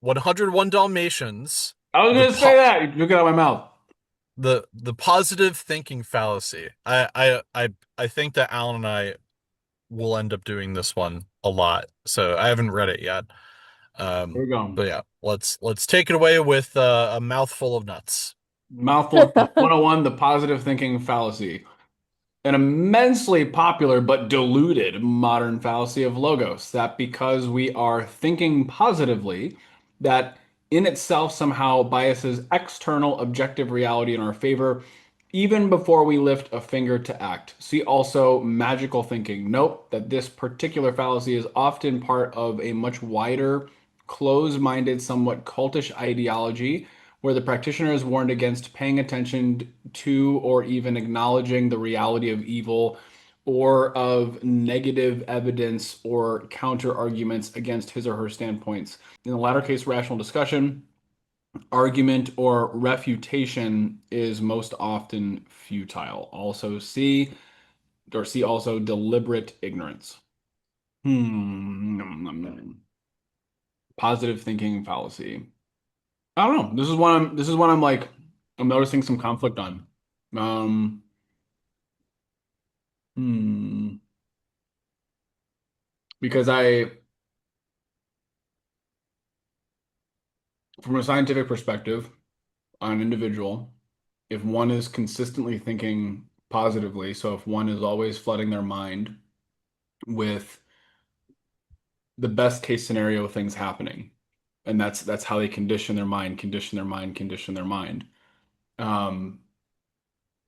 101 Dalmatians, I was the gonna say po that. You took it out of my mouth. the positive thinking fallacy. I think that Alan and I will end up doing this one a lot. So I haven't read it yet. Here we go. But yeah, let's take it away with a mouthful of nuts. Mouthful of 101, the positive thinking fallacy. An immensely popular but diluted modern fallacy of logos that because we are thinking positively, that in itself somehow biases external objective reality in our favor, even before we lift a finger to act. See also magical thinking. Note that this particular fallacy is often part of a much wider, closed-minded, somewhat cultish ideology where the practitioner is warned against paying attention to or even acknowledging the reality of evil or of negative evidence or counter arguments against his or her standpoints. In the latter case, rational discussion, argument, or refutation is most often futile. Also, see also deliberate ignorance. Positive thinking fallacy. I don't know. This is one I'm like I'm noticing some conflict on. Um, hmm, because from a scientific perspective, on an individual, if one is consistently thinking positively, so if one is always flooding their mind with the best case scenario of things happening, and that's how they condition their mind, condition their mind, condition their mind. Um,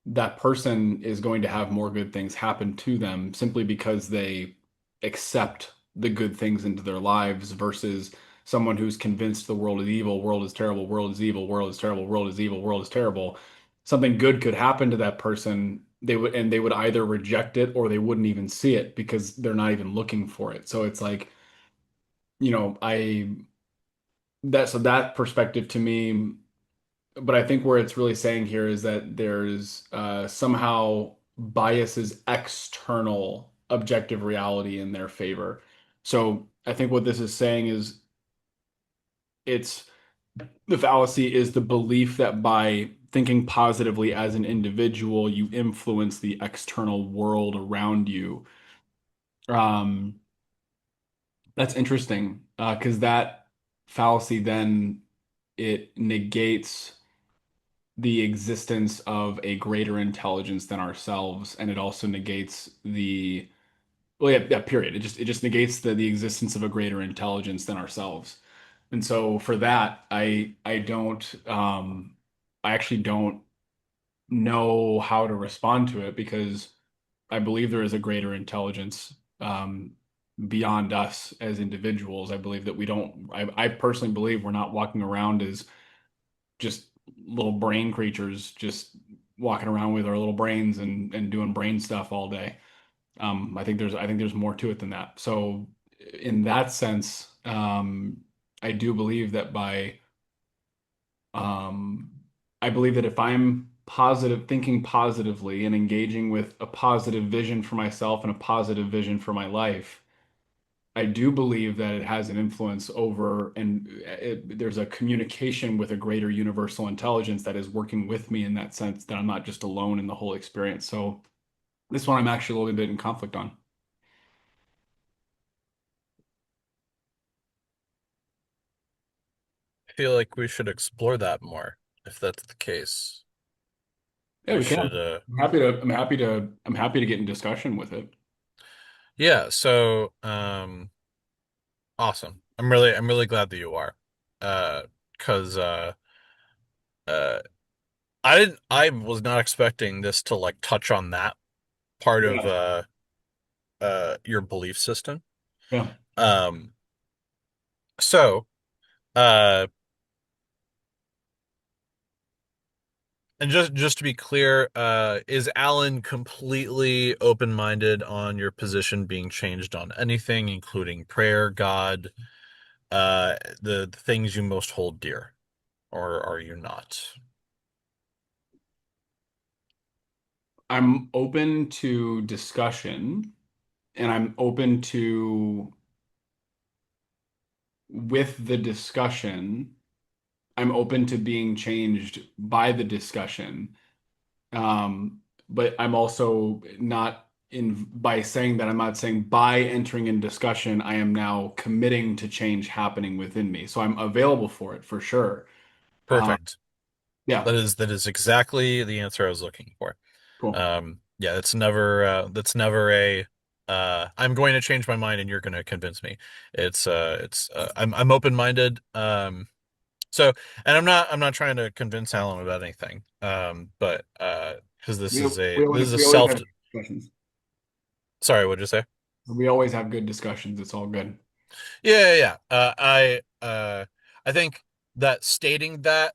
that person is going to have more good things happen to them simply because they accept the good things into their lives versus someone who's convinced the world is evil, world is terrible, world is evil, world is terrible, world is evil, world is terrible. Something good could happen to that person. They would either reject it or they wouldn't even see it because they're not even looking for it. So it's like, I so that perspective to me, but I think where it's really saying here is that there's somehow biases external objective reality in their favor. So I think what this is saying is it's the fallacy is the belief that by thinking positively as an individual, you influence the external world around you. Um, that's interesting because that fallacy then it negates the existence of a greater intelligence than ourselves, and it also negates the well, yeah, period. It just negates the existence of a greater intelligence than ourselves. And so for that, I actually don't know how to respond to it because I believe there is a greater intelligence beyond us as individuals. I believe that we don't. I personally believe we're not walking around as just little brain creatures just walking around with our little brains and doing brain stuff all day. I think there's more to it than that. So in that sense, I do believe that by um, I believe that if I'm positive, thinking positively and engaging with a positive vision for myself and a positive vision for my life, I do believe that it has an influence over, and there's a communication with a greater universal intelligence that is working with me in that sense, that I'm not just alone in the whole experience. So this one I'm actually a little bit in conflict on. I feel like we should explore that more if that's the case. Yeah, We we can. should I'm happy to get in discussion with it. yeah, so awesome. I'm really glad that you are. Uh 'Cause uh I was not expecting this to like touch on that part of Yeah. your belief system. Yeah. Um so uh and just to be clear, is Alan completely open-minded on your position being changed on anything, including prayer, God, the things you most hold dear, or are you not? I'm open to discussion and I'm open to with the discussion, I'm open to being changed by the discussion. Um, but I'm also not in by saying that I'm not saying by entering in discussion, I am now committing to change happening within me. So I'm available for it for sure. Um, Perfect. yeah, That is exactly the answer I was looking for. cool. Yeah, that's never a I'm going to change my mind and you're going to convince me. I'm open-minded. So and I'm not trying to convince Alan about anything. But because We we this always is a we always self have discussions. sorry, what'd you say? We always have good discussions. It's all good. Yeah, yeah, yeah. I think that stating that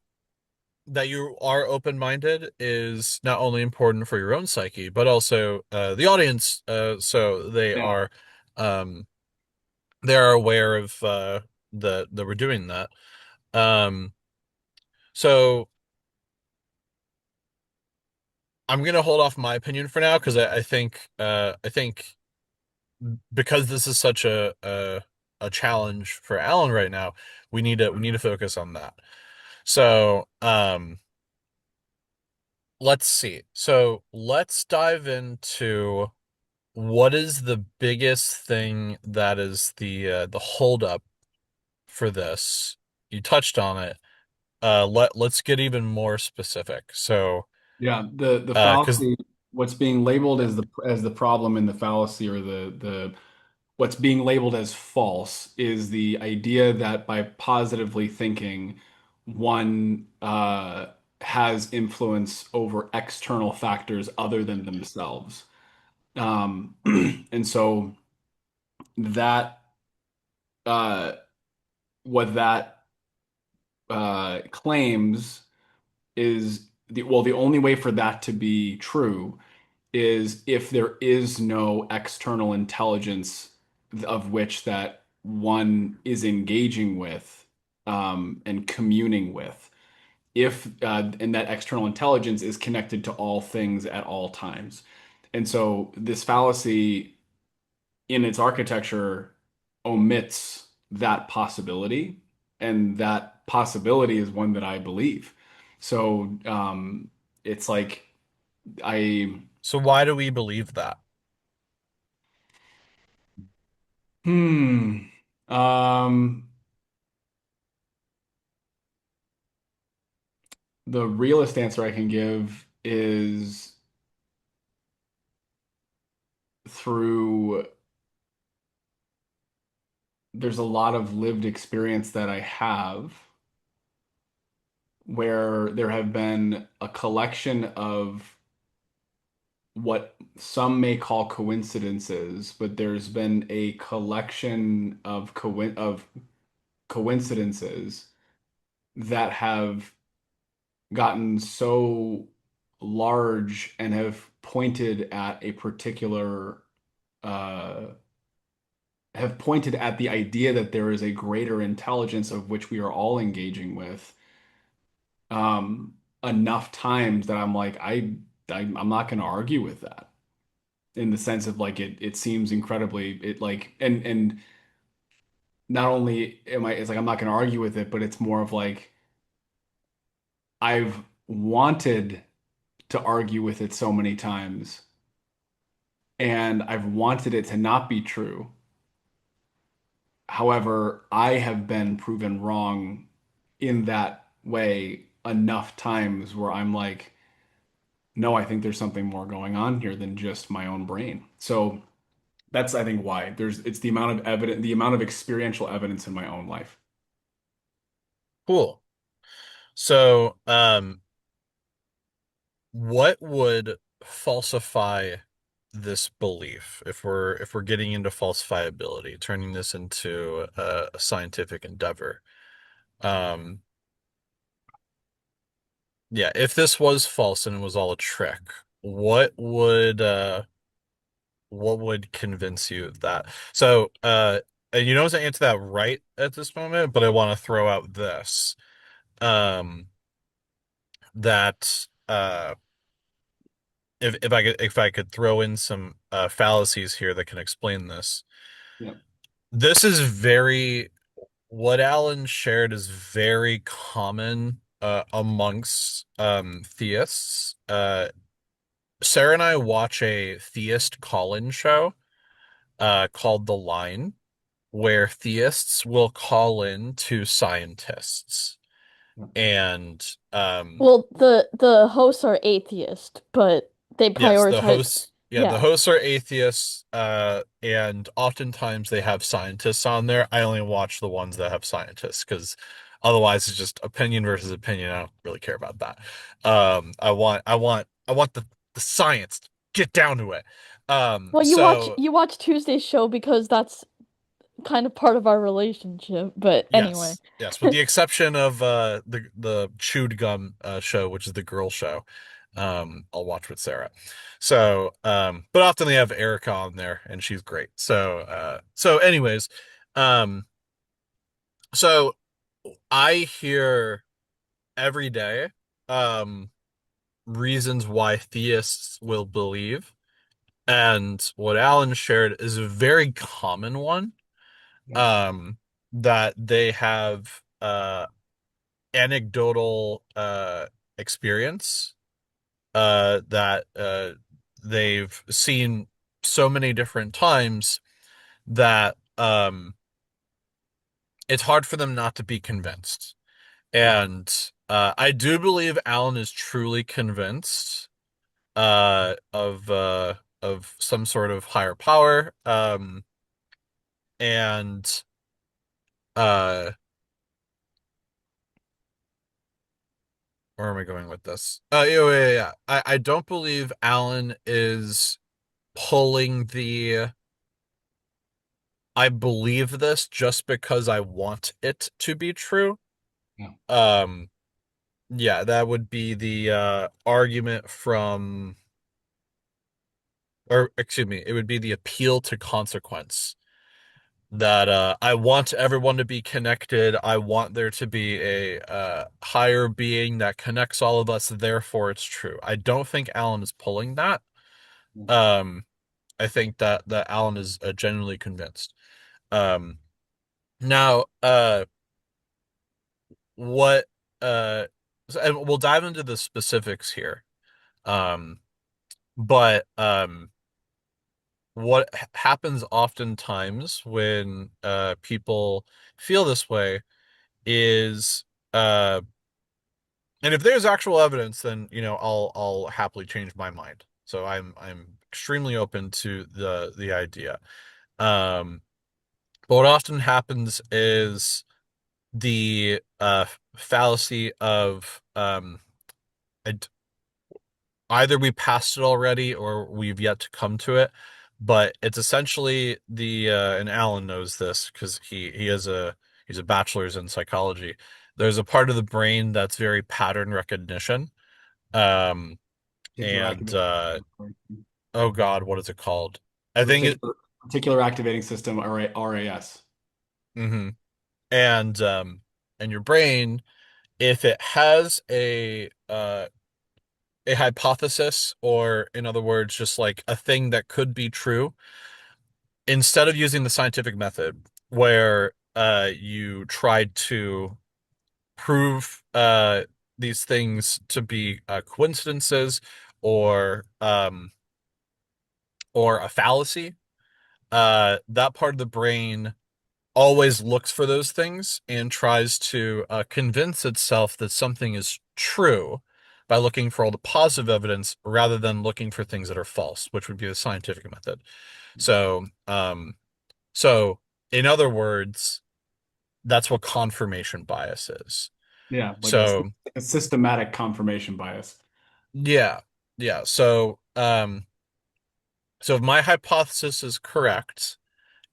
you are open-minded is not only important for your own psyche, but also the audience, so Yeah. um they are aware of that we're doing that. Um, so I'm gonna hold off my opinion for now because I think because this is such a challenge for Alan right now, we need to focus on that. So let's see. So let's dive into what is the biggest thing that is the holdup for this? You touched on it. Let's get even more specific. So, Yeah, the because fallacy, what's being labeled as the problem in the fallacy or the what's being labeled as false is the idea that by positively thinking, one has influence over external factors other than themselves. Um, and so that uh, what that claims is the only way for that to be true is if there is no external intelligence of which that one is engaging with and communing with. If and that external intelligence is connected to all things at all times. And so this fallacy in its architecture omits that possibility, and that possibility is one that I believe. So it's like I so why do we believe that? Hmm. Um, the realest answer I can give is through there's a lot of lived experience that I have where there have been a collection of what some may call coincidences, but there's been a collection of coincidences that have gotten so large and have pointed at a particular uh, have pointed at the idea that there is a greater intelligence of which we are all engaging with enough times that I'm like I'm not going to argue with that in the sense of like it seems incredibly it like and not only am I it's like I'm not going to argue with it, but it's more of like I've wanted to argue with it so many times and I've wanted it to not be true. However, I have been proven wrong in that way enough times where I'm like, no, I think there's something more going on here than just my own brain. So that's, I think, why it's the amount of evidence, the amount of experiential evidence in my own life. Cool. So, what would falsify this belief if we're getting into falsifiability, turning this into a scientific endeavor? Um, yeah, if this was false and it was all a trick, what would uh what would convince you of that? So, and you don't have to answer that right at this moment, but I want to throw out this. Um, that if I could throw in some fallacies here that can explain this. Yeah. This is very what Alan shared is very common amongst theists. Sarah and I watch a theist call-in show called The Line, where theists will call in to scientists. And Well, the hosts are atheist, but they yes, prioritize, the yeah. hosts are atheists, and oftentimes they have scientists on there. I only watch the ones that have scientists because otherwise it's just opinion versus opinion. I don't really care about that. I want the science. Get down to it. Well, So you watch Tuesday's show because that's kind of part of our relationship, but anyway. yes, yes, with the exception of the chewed gum show, which is the girl show. I'll watch with Sarah. So, but often they have Erica on there and she's great. So anyways, um so I hear every day um reasons why theists will believe, and what Alan shared is a very common one. Yeah. Um that they have anecdotal experience that they've seen so many different times that it's hard for them not to be convinced. Yeah. And I do believe Alan is truly convinced of some sort of higher power. And uh where am I going with this? Yeah. I don't believe Alan is pulling the I believe this just because I want it to be true. Yeah. Um, yeah, that would be the argument from, or excuse me, it would be the appeal to consequence that I want everyone to be connected. I want there to be a higher being that connects all of us, therefore it's true. I don't think Alan is pulling that. Um, I think that Alan is genuinely convinced. Um, now, what and we'll dive into the specifics here. Um, but what happens oftentimes when people feel this way is and if there's actual evidence, then I'll happily change my mind. So I'm extremely open to the idea. Um, but what often happens is the fallacy of either we passed it already or we've yet to come to it. But it's essentially the and Alan knows this because he's a bachelor's in psychology. There's a part of the brain that's very pattern recognition. Um Particular and activating oh God, what is it called? I think it reticular activating system, RAS. mhm. And and your brain, if it has a hypothesis, or in other words, just like a thing that could be true, instead of using the scientific method where you tried to prove these things to be coincidences or or a fallacy, that part of the brain always looks for those things and tries to convince itself that something is true by looking for all the positive evidence rather than looking for things that are false, which would be the scientific method. So, so in other words, that's what confirmation bias is. Yeah, So, like a systematic confirmation bias. yeah, yeah. So if my hypothesis is correct,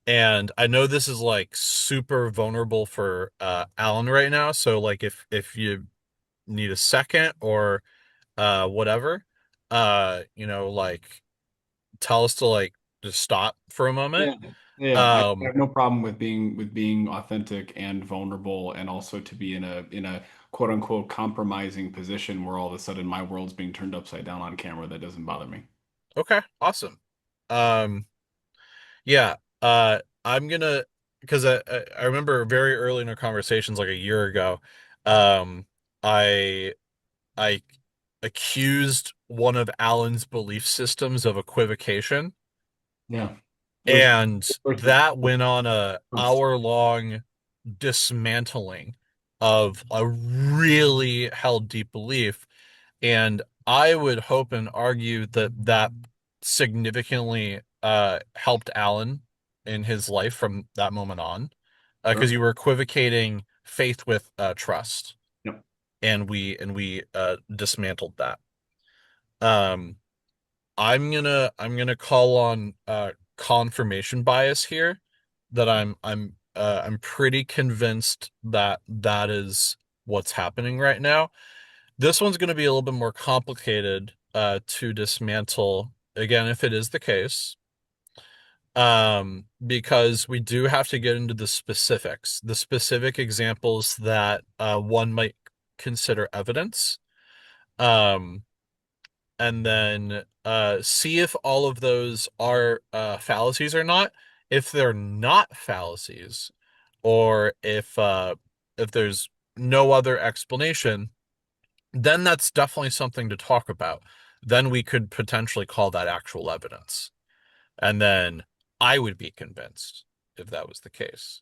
and I know this is like super vulnerable for Alan right now, so like if you need a second or whatever, like tell us to like just stop for a moment. Yeah. Yeah, I Um, have no problem with being authentic and vulnerable, and also to be in a quote unquote compromising position where all of a sudden my world's being turned upside down on camera. That doesn't bother me. okay, awesome. Um, yeah, I'm gonna because I remember very early in our conversations like a year ago, um, I I accused one of Alan's belief systems of equivocation, Yeah. Which and that went on a hour-long dismantling of a really held deep belief. And I would hope and argue that that significantly helped Alan in his life from that moment on, because sure. you were equivocating faith with trust, Yep. and we dismantled that. Um, I'm gonna call on confirmation bias here, that I'm pretty convinced that that is what's happening right now. This one's going to be a little bit more complicated to dismantle, again, if it is the case, because we do have to get into the specifics, the specific examples that one might consider evidence, um, and then see if all of those are fallacies or not. If they're not fallacies, or if there's no other explanation, then that's definitely something to talk about. Then we could potentially call that actual evidence. And then I would be convinced if that was the case.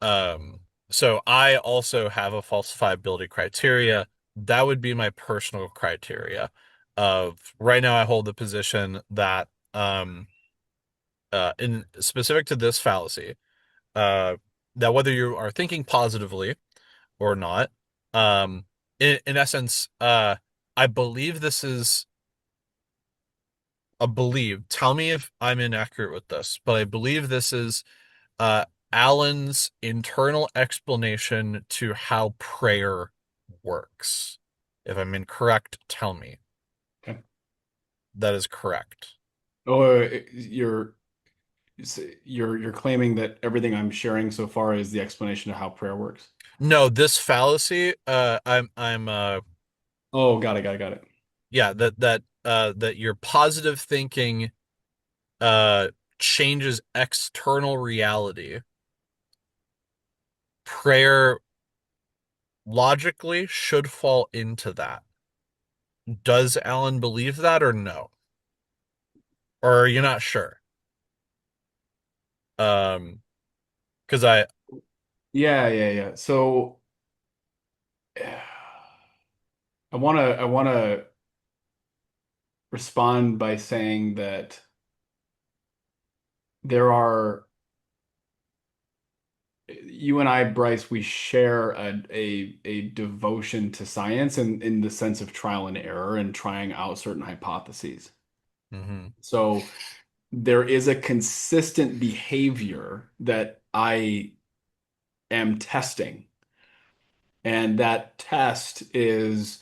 Um, so I also have a falsifiability criteria. That would be my personal criteria of right now I hold the position that in specific to this fallacy, uh that whether you are thinking positively or not, um in essence, I believe this is a believe. Tell me if I'm inaccurate with this, but I believe this is uh, Alan's internal explanation to how prayer works. If I'm incorrect, tell me. Okay. That is correct. Oh, you're claiming that everything I'm sharing so far is the explanation of how prayer works. No, this fallacy, I'm Oh, got it, got it, got it. yeah, that your positive thinking uh changes external reality. Prayer logically should fall into that. Does Alan believe that or no? Or are you not sure? Um, because Yeah, yeah, yeah. So I wanna respond by saying that there are you and I, Bryce, we share a devotion to science and in the sense of trial and error and trying out certain hypotheses. hmm So there is a consistent behavior that I am testing, and that test is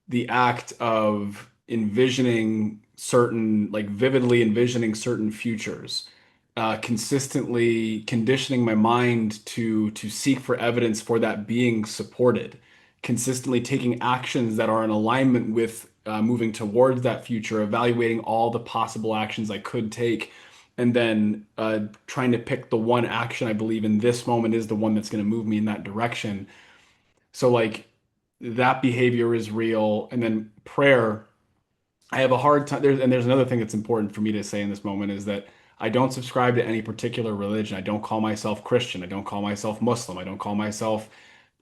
the act of envisioning certain, like vividly envisioning certain futures, consistently conditioning my mind to seek for evidence for that being supported, consistently taking actions that are in alignment with moving towards that future, evaluating all the possible actions I could take, and then trying to pick the one action I believe in this moment is the one that's going to move me in that direction. So like that behavior is real. And then prayer, I have a hard time there's another thing that's important for me to say in this moment is that I don't subscribe to any particular religion. I don't call myself Christian. I don't call myself Muslim. I don't call myself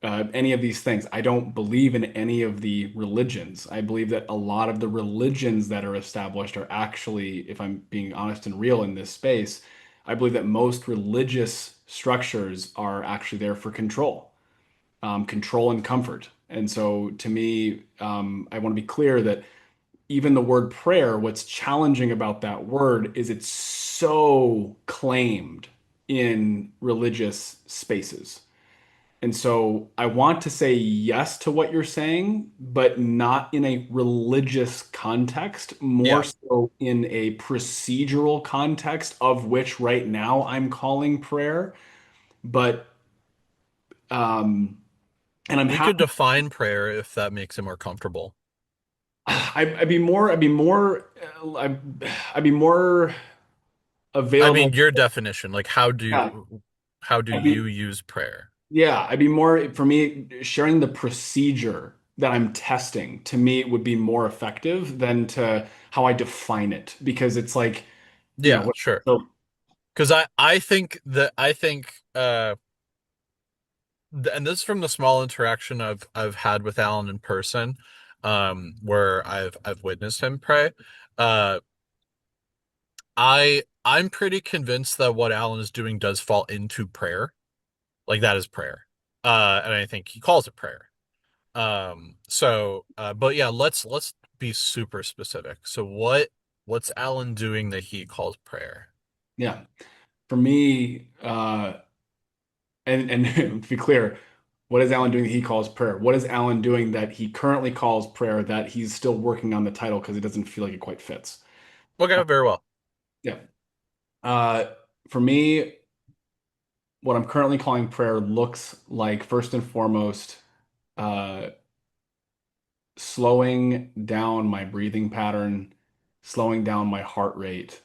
any of these things. I don't believe in any of the religions. I believe that a lot of the religions that are established are actually, if I'm being honest and real in this space, I believe that most religious structures are actually there for control, control and comfort. And so to me, I want to be clear that even the word prayer, what's challenging about that word is it's so claimed in religious spaces. And so I want to say yes to what you're saying, but not in a religious context, more yeah, so in a procedural context, of which right now I'm calling prayer. But and I'm we could happy. define prayer if that makes it more comfortable. I'd be more I mean, available. your definition, like how do Yeah. you? How do I'd you be, use prayer? yeah, I'd be more, for me, sharing the procedure that I'm testing to me would be more effective than to how I define it because it's like, Yeah, what, sure. so Because I think and this is from the small interaction I've had with Alan in person, where I've witnessed him pray. Uh, I'm pretty convinced that what Alan is doing does fall into prayer. Like that is prayer. And I think he calls it prayer. But yeah, let's be super specific. So what's Alan doing that he calls prayer? yeah, for me, and to be clear, what is Alan doing that he calls prayer? What is Alan doing that he currently calls prayer that he's still working on the title because it doesn't feel like it quite fits? Okay, very well. Yeah. Uh, for me, what I'm currently calling prayer looks like first and foremost, uh, slowing down my breathing pattern, slowing down my heart rate,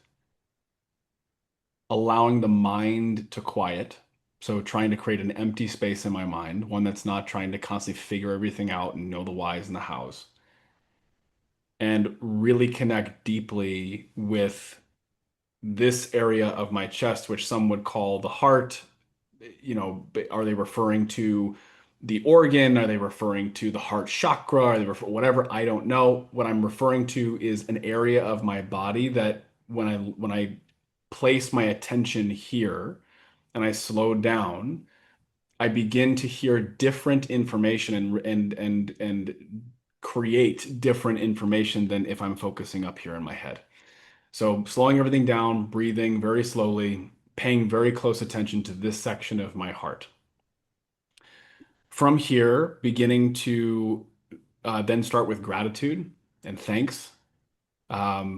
allowing the mind to quiet. So trying to create an empty space in my mind, one that's not trying to constantly figure everything out and know the whys and the hows, and really connect deeply with this area of my chest, which some would call the heart. Are they referring to the organ? Are they referring to the heart chakra? Are they whatever? I don't know. What I'm referring to is an area of my body that when I place my attention here and I slow down, I begin to hear different information and create different information than if I'm focusing up here in my head. So slowing everything down, breathing very slowly, paying very close attention to this section of my heart. From here, beginning to then start with gratitude and thanks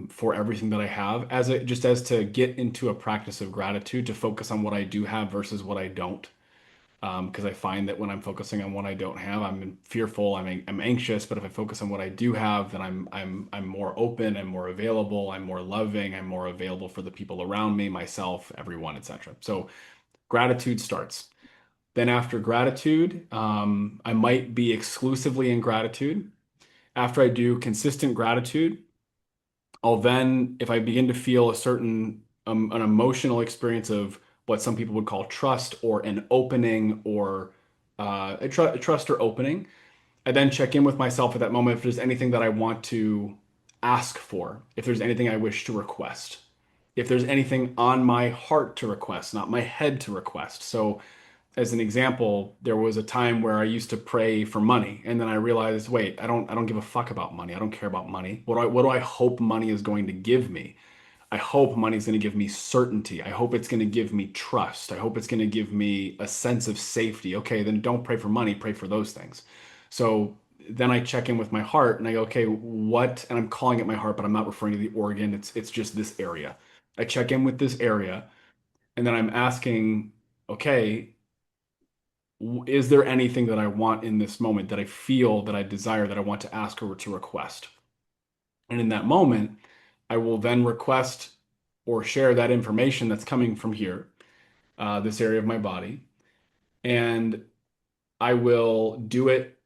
for everything that I have, just as to get into a practice of gratitude to focus on what I do have versus what I don't. Because I find that when I'm focusing on what I don't have, I'm fearful, I'm anxious. But if I focus on what I do have, then I'm more open, I'm more available, I'm more loving, I'm more available for the people around me, myself, everyone, etc. So gratitude starts. Then after gratitude, I might be exclusively in gratitude. After I do consistent gratitude, I'll then, if I begin to feel a certain an emotional experience of what some people would call trust or an opening or a trust or opening, I then check in with myself at that moment if there's anything that I want to ask for, if there's anything I wish to request, if there's anything on my heart to request, not my head to request. So as an example, there was a time where I used to pray for money, and then I realized, wait, I don't give a fuck about money. I don't care about money. What do I hope money is going to give me? I hope money is going to give me certainty. I hope it's going to give me trust. I hope it's going to give me a sense of safety. Okay, then don't pray for money, pray for those things. So then I check in with my heart and I go, okay, what? And I'm calling it my heart, but I'm not referring to the organ. It's just this area. I check in with this area, and then I'm asking, okay, is there anything that I want in this moment that I feel that I desire that I want to ask or to request? And in that moment, I will then request or share that information that's coming from here, this area of my body, and I will do it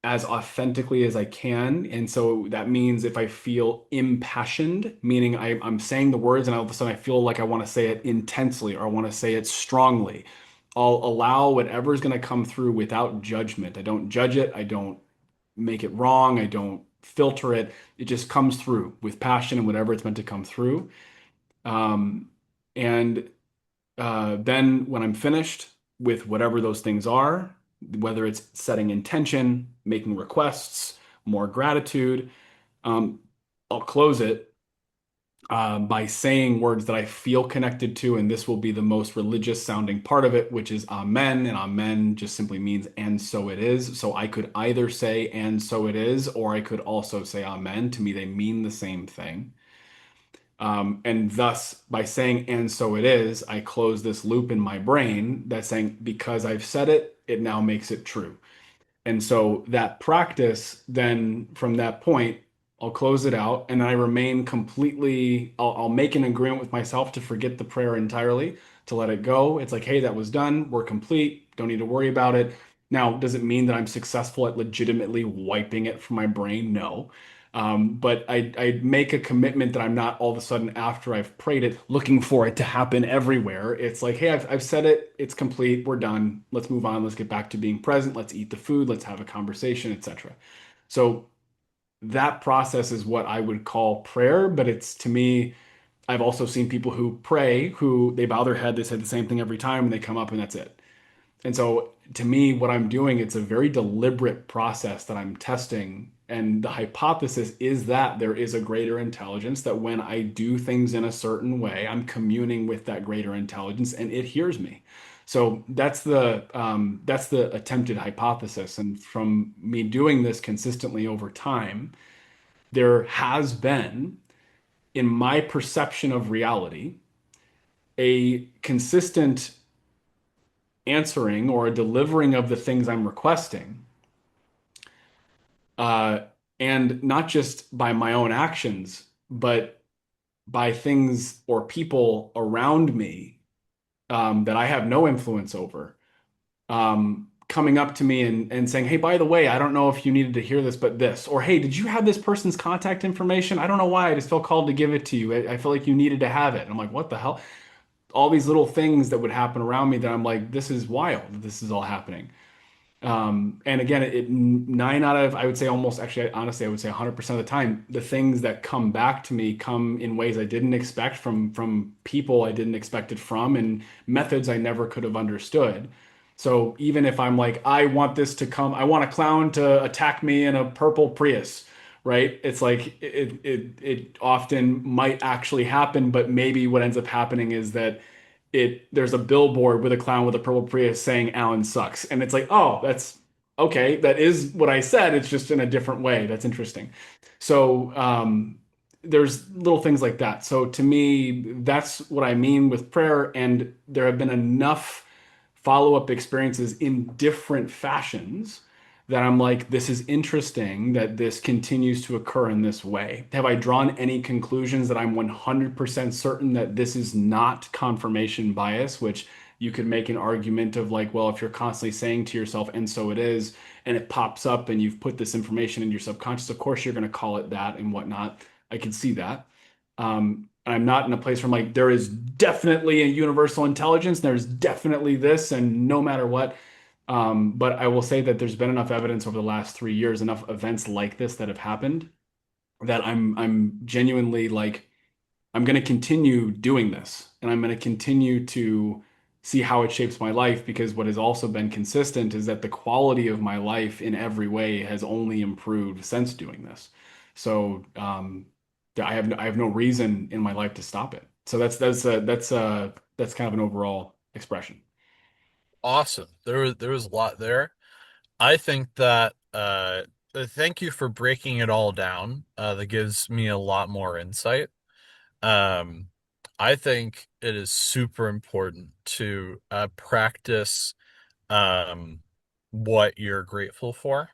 as authentically as I can. And so that means if I feel impassioned, meaning I'm saying the words and all of a sudden I feel like I want to say it intensely or I want to say it strongly, I'll allow whatever is going to come through without judgment. I don't judge it. I don't make it wrong. I don't filter it. It just comes through with passion and whatever it's meant to come through. Um, and then when I'm finished with whatever those things are, whether it's setting intention, making requests, more gratitude, um, I'll close it by saying words that I feel connected to, and this will be the most religious sounding part of it, which is Amen. And Amen just simply means, and so it is. So I could either say, and so it is, or I could also say Amen. To me, they mean the same thing. And thus, by saying, and so it is, I close this loop in my brain that's saying, because I've said it, it now makes it true. And so that practice, then from that point, I'll close it out and I remain completely, I'll make an agreement with myself to forget the prayer entirely. to let it go. It's like, hey, that was done. We're complete. Don't need to worry about it. Now, does it mean that I'm successful at legitimately wiping it from my brain? No. But I make a commitment that I'm not all of a sudden, after I've prayed it, looking for it to happen everywhere. It's like, hey, I've said it, it's complete, we're done. Let's move on. Let's get back to being present. Let's eat the food. Let's have a conversation, etc. So that process is what I would call prayer. But it's, to me, I've also seen people who pray, who they bow their head, they say the same thing every time, and they come up and that's it. And so to me, what I'm doing, it's a very deliberate process that I'm testing. And the hypothesis is that there is a greater intelligence, that when I do things in a certain way, I'm communing with that greater intelligence and it hears me. So that's the attempted hypothesis. And from me doing this consistently over time, there has been, in my perception of reality, a consistent answering or a delivering of the things I'm requesting. Uh, and not just by my own actions, but by things or people around me, that I have no influence over, coming up to me and saying, hey, by the way, I don't know if you needed to hear this, but this, or hey, did you have this person's contact information? I don't know why. I just felt called to give it to you. I feel like you needed to have it. And I'm like, what the hell? All these little things that would happen around me that I'm like, this is wild. This is all happening. And again, nine out of, I would say almost, actually, honestly, I would say 100% of the time, the things that come back to me come in ways I didn't expect, from people I didn't expect it from, and methods I never could have understood. So even if I'm like, I want this to come, I want a clown to attack me in a purple Prius, right? It's like it often might actually happen, but maybe what ends up happening is that there's a billboard with a clown with a purple Prius saying Alan sucks. And it's like, oh, that's okay. That is what I said. It's just in a different way. That's interesting. So there's little things like that. So to me, that's what I mean with prayer. And there have been enough follow-up experiences in different fashions that I'm like, this is interesting that this continues to occur in this way. Have I drawn any conclusions that I'm 100% certain that this is not confirmation bias, which you could make an argument of like, well, if you're constantly saying to yourself, and so it is, and it pops up and you've put this information in your subconscious, of course you're going to call it that and whatnot. I can see that. I'm not in a place where I'm like, there is definitely a universal intelligence, there's definitely this, and no matter what. But I will say that there's been enough evidence over the last 3 years, enough events like this that have happened, that I'm genuinely like, I'm going to continue doing this, and I'm going to continue to see how it shapes my life, because what has also been consistent is that the quality of my life in every way has only improved since doing this. So I have no reason in my life to stop it. So that's kind of an overall expression. Awesome. There was a lot there. I think that thank you for breaking it all down. That gives me a lot more insight. Um, I think it is super important to practice um what you're grateful for.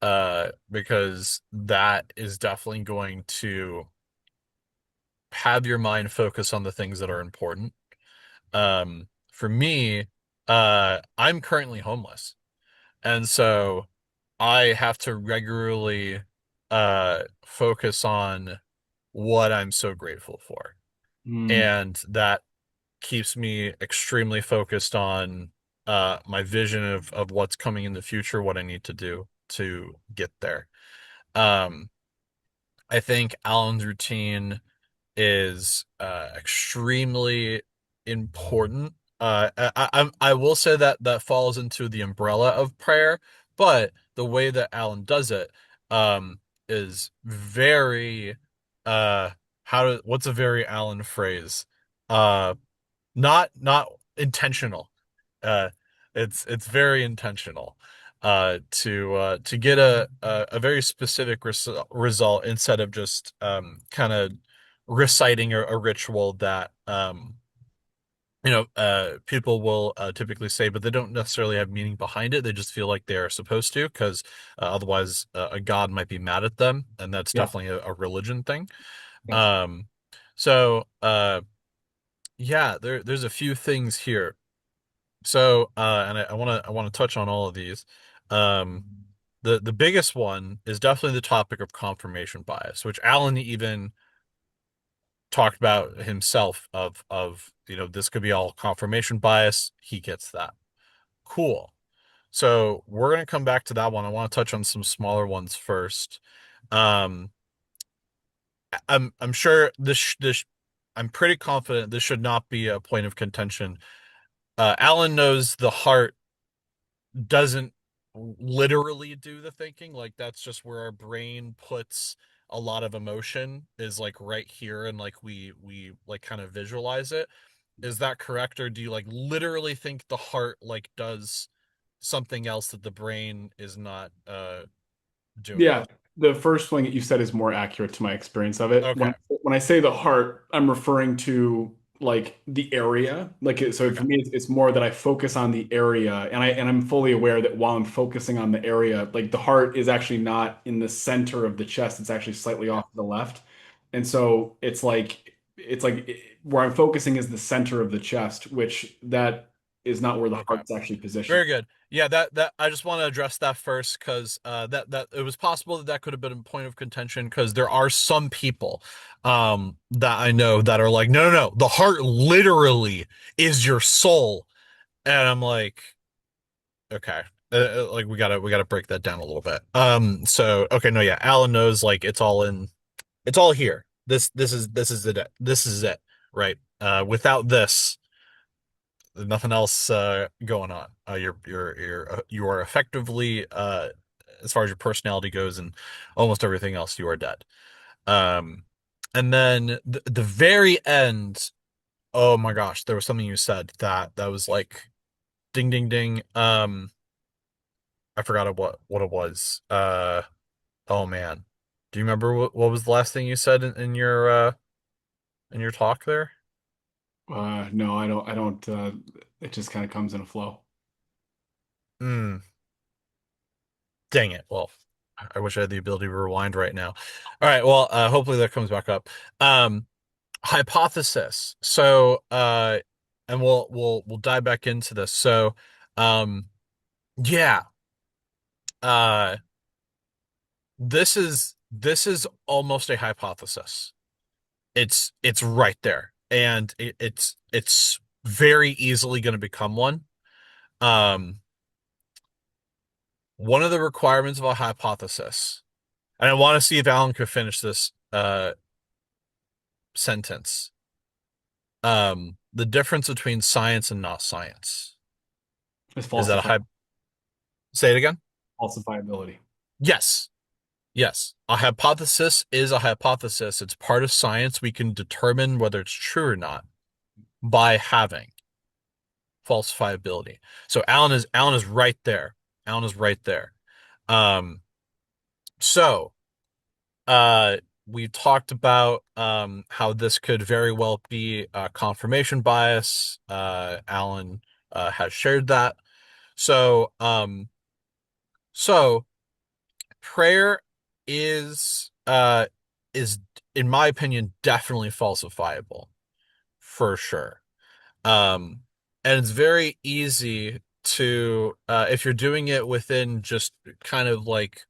Because that is definitely going to have your mind focus on the things that are important. For me, I'm currently homeless. And so I have to regularly focus on what I'm so grateful for. Mm, And that keeps me extremely focused on my vision of what's coming in the future, what I need to do to get there. Um, I think Alan's routine is extremely important. I will say that that falls into the umbrella of prayer, but the way that Alan does it is very uh what's a very Alan phrase? Uh not intentional. Uh it's very intentional to get a very specific result instead of just kind of reciting a ritual that people will typically say, but they don't necessarily have meaning behind it. They just feel like they're supposed to, because otherwise a god might be mad at them, and that's yeah, definitely a religion thing. yes. Um, so Yeah, there's a few things here. So, and I want to touch on all of these. Um, the biggest one is definitely the topic of confirmation bias, which Alan even talked about himself of this could be all confirmation bias. He gets that. Cool. So we're gonna come back to that one. I want to touch on some smaller ones first. Um, I'm sure this I'm pretty confident this should not be a point of contention. Alan knows the heart doesn't literally do the thinking. Like that's just where our brain puts a lot of emotion is like right here and like we like kind of visualize it. Is that correct, or do you like literally think the heart like does something else that the brain is not doing? Yeah, the first thing that you said is more accurate to my experience of it. Okay. When I say the heart, I'm referring to like the area. So Okay. for me, it's more that I focus on the area, and I'm fully aware that while I'm focusing on the area, like the heart is actually not in the center of the chest. It's actually slightly Yeah. off to the left, and so where I'm focusing is the center of the chest, which that is not where the Okay. heart's actually positioned. Very good. Yeah, that I just want to address that first because that it was possible that that could have been a point of contention because there are some people that I know that are like, no, no, no, the heart literally is your soul, and I'm like, okay, like we gotta break that down a little bit. So okay, no, yeah, Alan knows like it's all here. This is it, right? Without this nothing else going on. You are effectively as far as your personality goes and almost everything else, you are dead. Um, and then the very end. Oh my gosh, there was something you said that was like ding ding ding. I forgot what it was. Oh man, do you remember what was the last thing you said in your talk there? No, I don't. I don't. It just kind of comes in a flow. Hmm. Dang it. Well, I wish I had the ability to rewind right now. All right. Well, hopefully that comes back up. Um, hypothesis. So, and we'll dive back into this. So, um, yeah. Uh, this is almost a hypothesis. It's right there, and it's very easily going to become one. Um, one of the requirements of a hypothesis, and I want to see if Alan could finish this sentence. The difference between science and not science. It's Is that a high? Say it again. falsifiability. Yes. Yes. A hypothesis is a hypothesis. It's part of science. We can determine whether it's true or not by having falsifiability. So Alan is right there. Alan is right there. Um, so uh we talked about how this could very well be confirmation bias. Alan has shared that. So, so prayer is uh is in my opinion definitely falsifiable for sure. Um, and it's very easy to if you're doing it within just kind of like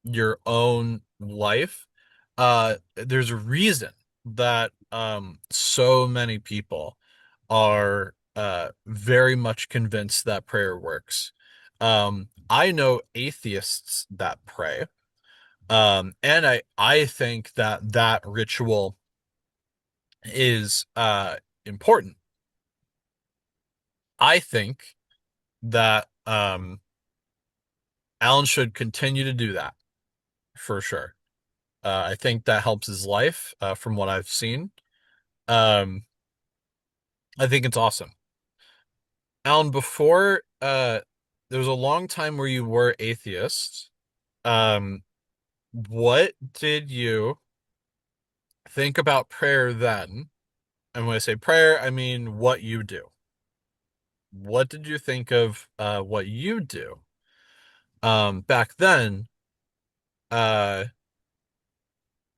your own life, there's a reason that so many people are very much convinced that prayer works. I know atheists that pray. And I think that that ritual is important. I think that Alan should continue to do that for sure. I think that helps his life from what I've seen. Um, I think it's awesome. Alan, before there was a long time where you were atheist. Um, what did you think about prayer then? And when I say prayer, I mean what you do. What did you think of what you do back then? Uh,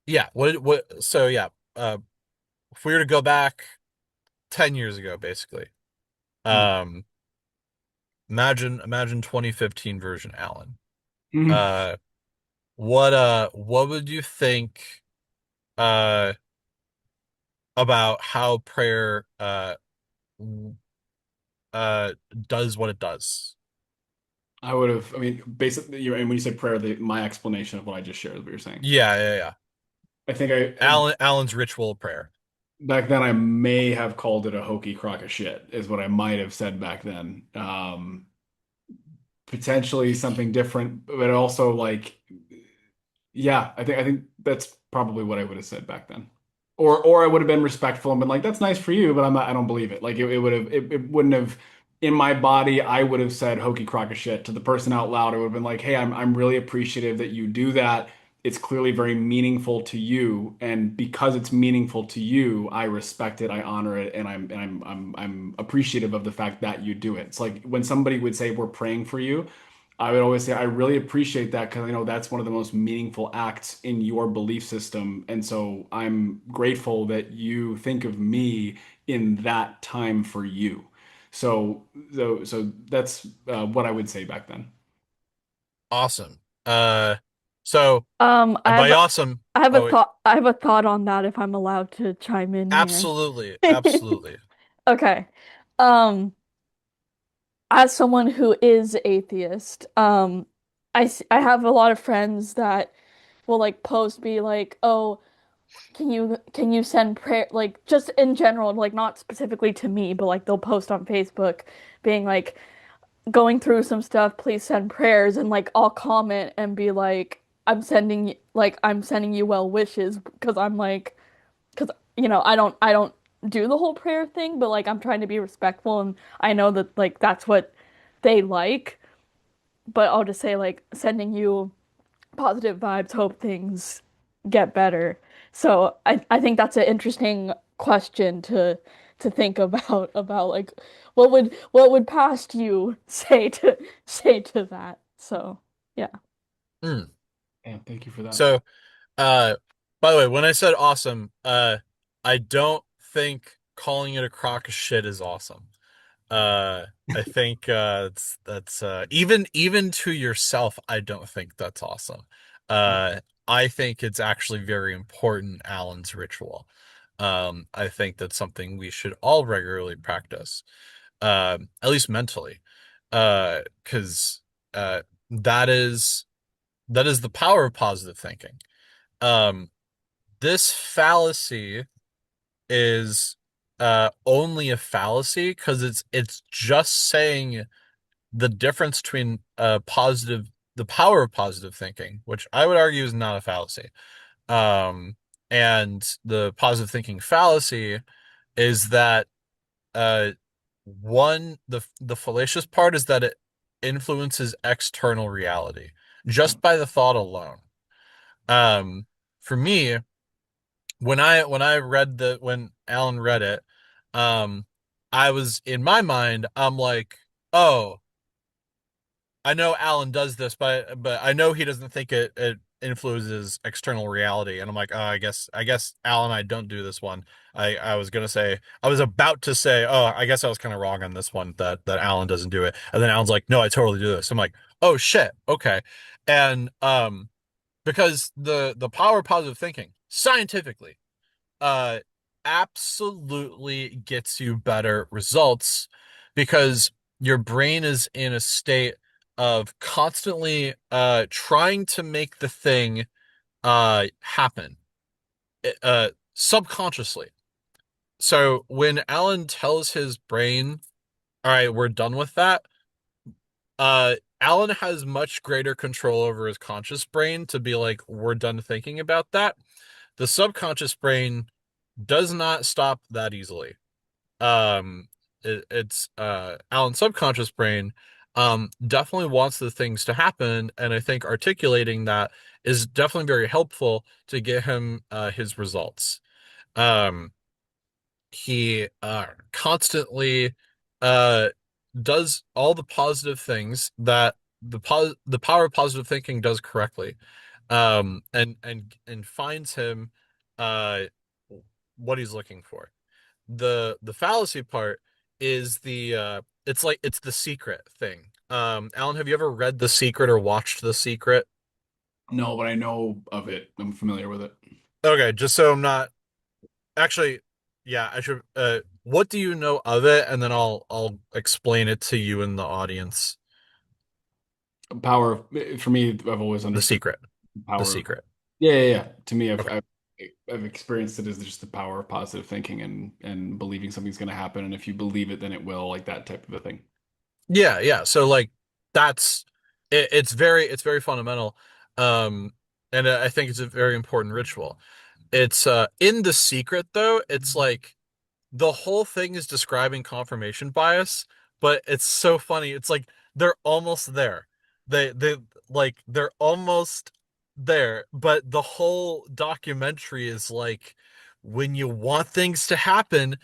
yeah, what so yeah, if we were to go back 10 years ago, basically. Mm. Um, imagine 2015 version Alan. Mm. Uh, what would you think uh about how prayer uh does what it does? I would have, I mean, basically, and when you said prayer, my explanation of what I just shared is what you're saying. Yeah, yeah, yeah. I think Alan's ritual of prayer. back then I may have called it a hokey crock of shit, is what I might have said back then. Potentially something different, but also like, yeah, I think that's probably what I would have said back then. Or I would have been respectful and been like, that's nice for you, but I don't believe it. Like it would have it wouldn't have in my body, I would have said hokey crock of shit to the person out loud. I would have been like, hey, I'm really appreciative that you do that. It's clearly very meaningful to you, and because it's meaningful to you, I respect it, I honor it, and I'm appreciative of the fact that you do it. It's like when somebody would say we're praying for you, I would always say, I really appreciate that because I know that's one of the most meaningful acts in your belief system. And so I'm grateful that you think of me in that time for you. So that's what I would say back then. Awesome. So I have by awesome, oh wait, I have a thought on that if I'm allowed to chime in here. absolutely, absolutely. Okay. Um, as someone who is atheist, I have a lot of friends that will like post be like, "Oh, can you send prayer like just in general, like not specifically to me, but like they'll post on Facebook being like going through some stuff, please send prayers and like I'll comment and be like I'm sending you well wishes because I'm like because I don't do the whole prayer thing, but like I'm trying to be respectful and I know that like that's what they like, but I'll just say like sending you positive vibes, hope things get better. So I think that's an interesting question to think about like what would past you say to that. So yeah. Mm. And thank you for that. So, uh, by the way, when I said awesome, I don't think calling it a crock of shit is awesome. Uh, I think that's even to yourself, I don't think that's awesome. I think it's actually very important, Alan's ritual. I think that's something we should all regularly practice, at least mentally, because that is the power of positive thinking. Um, this fallacy is only a fallacy because it's just saying the difference between the power of positive thinking, which I would argue is not a fallacy, um, and the positive thinking fallacy is that uh, the fallacious part is that it influences external reality just by the thought alone. Um, for me, when Alan read it, um, I was in my mind, I'm like, oh, I know Alan does this, but I know he doesn't think it influences external reality. And I'm like, oh, I guess Alan and I don't do this one. I was about to say, oh, I guess I was kind of wrong on this one that Alan doesn't do it. And then Alan's like, no, I totally do this. I'm like, oh shit, okay. And because the power of positive thinking, scientifically, uh absolutely gets you better results because your brain is in a state of constantly trying to make the thing happen subconsciously. So when Alan tells his brain, all right, we're done with that, Alan has much greater control over his conscious brain to be like, we're done thinking about that. The subconscious brain does not stop that easily. It's Alan's subconscious brain definitely wants the things to happen, and I think articulating that is definitely very helpful to get him his results. Um, he constantly uh does all the positive things that the power of positive thinking does correctly, and finds him uh what he's looking for. the fallacy part is it's like it's the secret thing. Alan, have you ever read The Secret or watched The Secret? No, but I know of it. I'm familiar with it. Okay, just so I'm not actually, yeah, I should what do you know of it? And then I'll explain it to you in the audience. Power for me, I've always The understood Secret. the The power of, Secret. yeah, yeah, yeah. To me, Okay. I've experienced it as just the power of positive thinking and believing something's going to happen, and if you believe it, then it will, like that type of a thing. Yeah, yeah. So like that's it's very fundamental. Um and I think it's a very important ritual. It's in The Secret though, it's like the whole thing is describing confirmation bias, but it's so funny. It's like they're almost there. They like they're almost there, but the whole documentary is like when you want things to happen,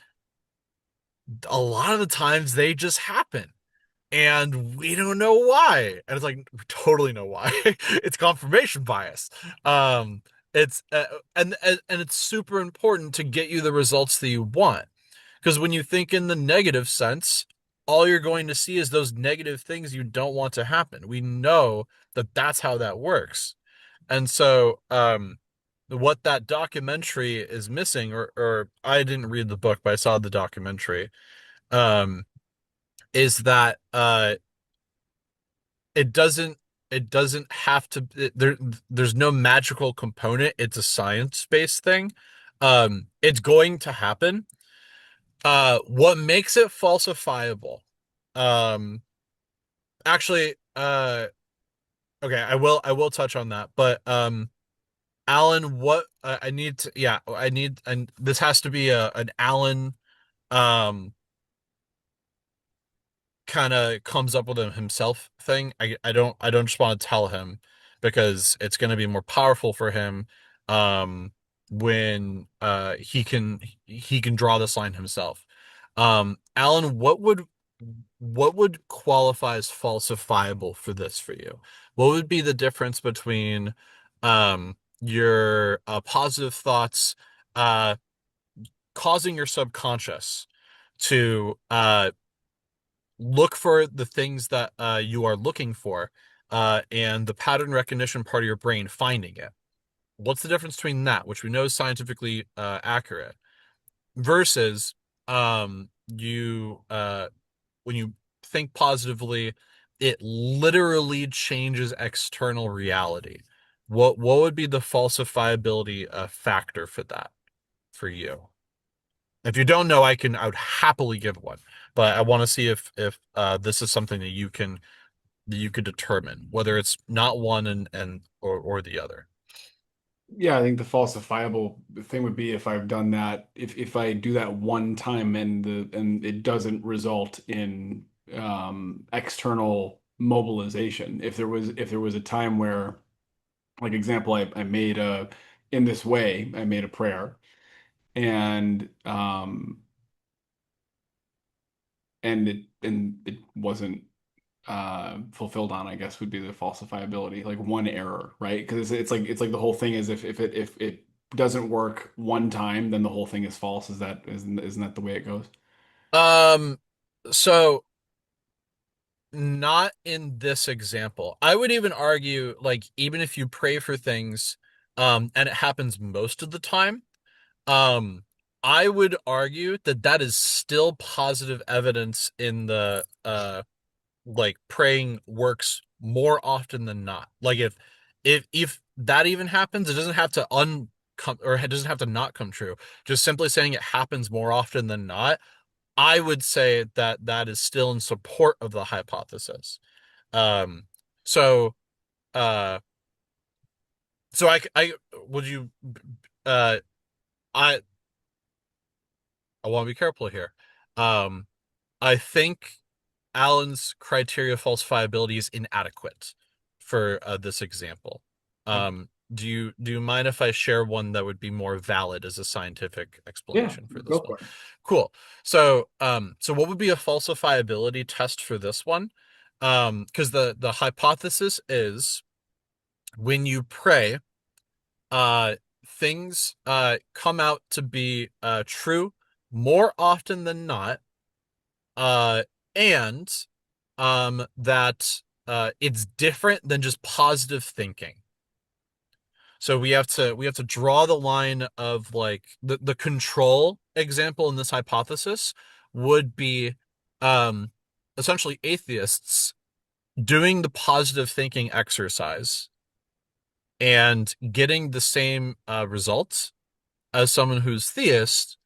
a lot of the times they just happen and we don't know why. And it's like we totally know why. It's confirmation bias. Um, it's and it's super important to get you the results that you want. Because when you think in the negative sense, all you're going to see is those negative things you don't want to happen. We know that that's how that works. And so, what that documentary is missing, or I didn't read the book, but I saw the documentary, um, is that it doesn't it doesn't have to there's no magical component. It's a science-based thing. It's going to happen. What makes it falsifiable? Um, actually, okay, I will touch on that, but Alan, what I need to yeah, I need and this has to be a an Alan um kind of comes up with him himself thing. I don't just want to tell him because it's going to be more powerful for him um when he can draw this line himself. Alan, what would qualify as falsifiable for this for you? What would be the difference between your positive thoughts uh causing your subconscious to look for the things that you are looking for, and the pattern recognition part of your brain finding it. What's the difference between that, which we know is scientifically accurate, versus you when you think positively, it literally changes external reality. What would be the falsifiability factor for that for you? If you don't know, I would happily give one, but I want to see if this is something that you could determine whether it's not one and or the other. Yeah, I think the falsifiable thing would be if I've done that, if I do that one time and it doesn't result in external mobilization. If there was a time where, like example, I made a in this way, I made a prayer and it wasn't fulfilled on, I guess would be the falsifiability, like one error, right? Because it's like the whole thing is if it doesn't work one time, then the whole thing is false. Isn't that the way it goes? Um, so not in this example. I would even argue, like, even if you pray for things, and it happens most of the time, um, I would argue that that is still positive evidence in the like praying works more often than not. Like if that even happens, it doesn't have to uncome or it doesn't have to not come true. Just simply saying it happens more often than not, I would say that that is still in support of the hypothesis. Um, so uh, so I would you uh I I want to be careful here. Um, I think Allen's criteria of falsifiability is inadequate for this example. Okay. Do you mind if I share one that would be more valid as a scientific Yeah, explanation for this go one? for it. Cool. So what would be a falsifiability test for this one? Because the hypothesis is when you pray, uh, things come out to be true more often than not, uh, and that it's different than just positive thinking. So we have to draw the line of like the control example in this hypothesis would be um essentially atheists doing the positive thinking exercise and getting the same results as someone who's theist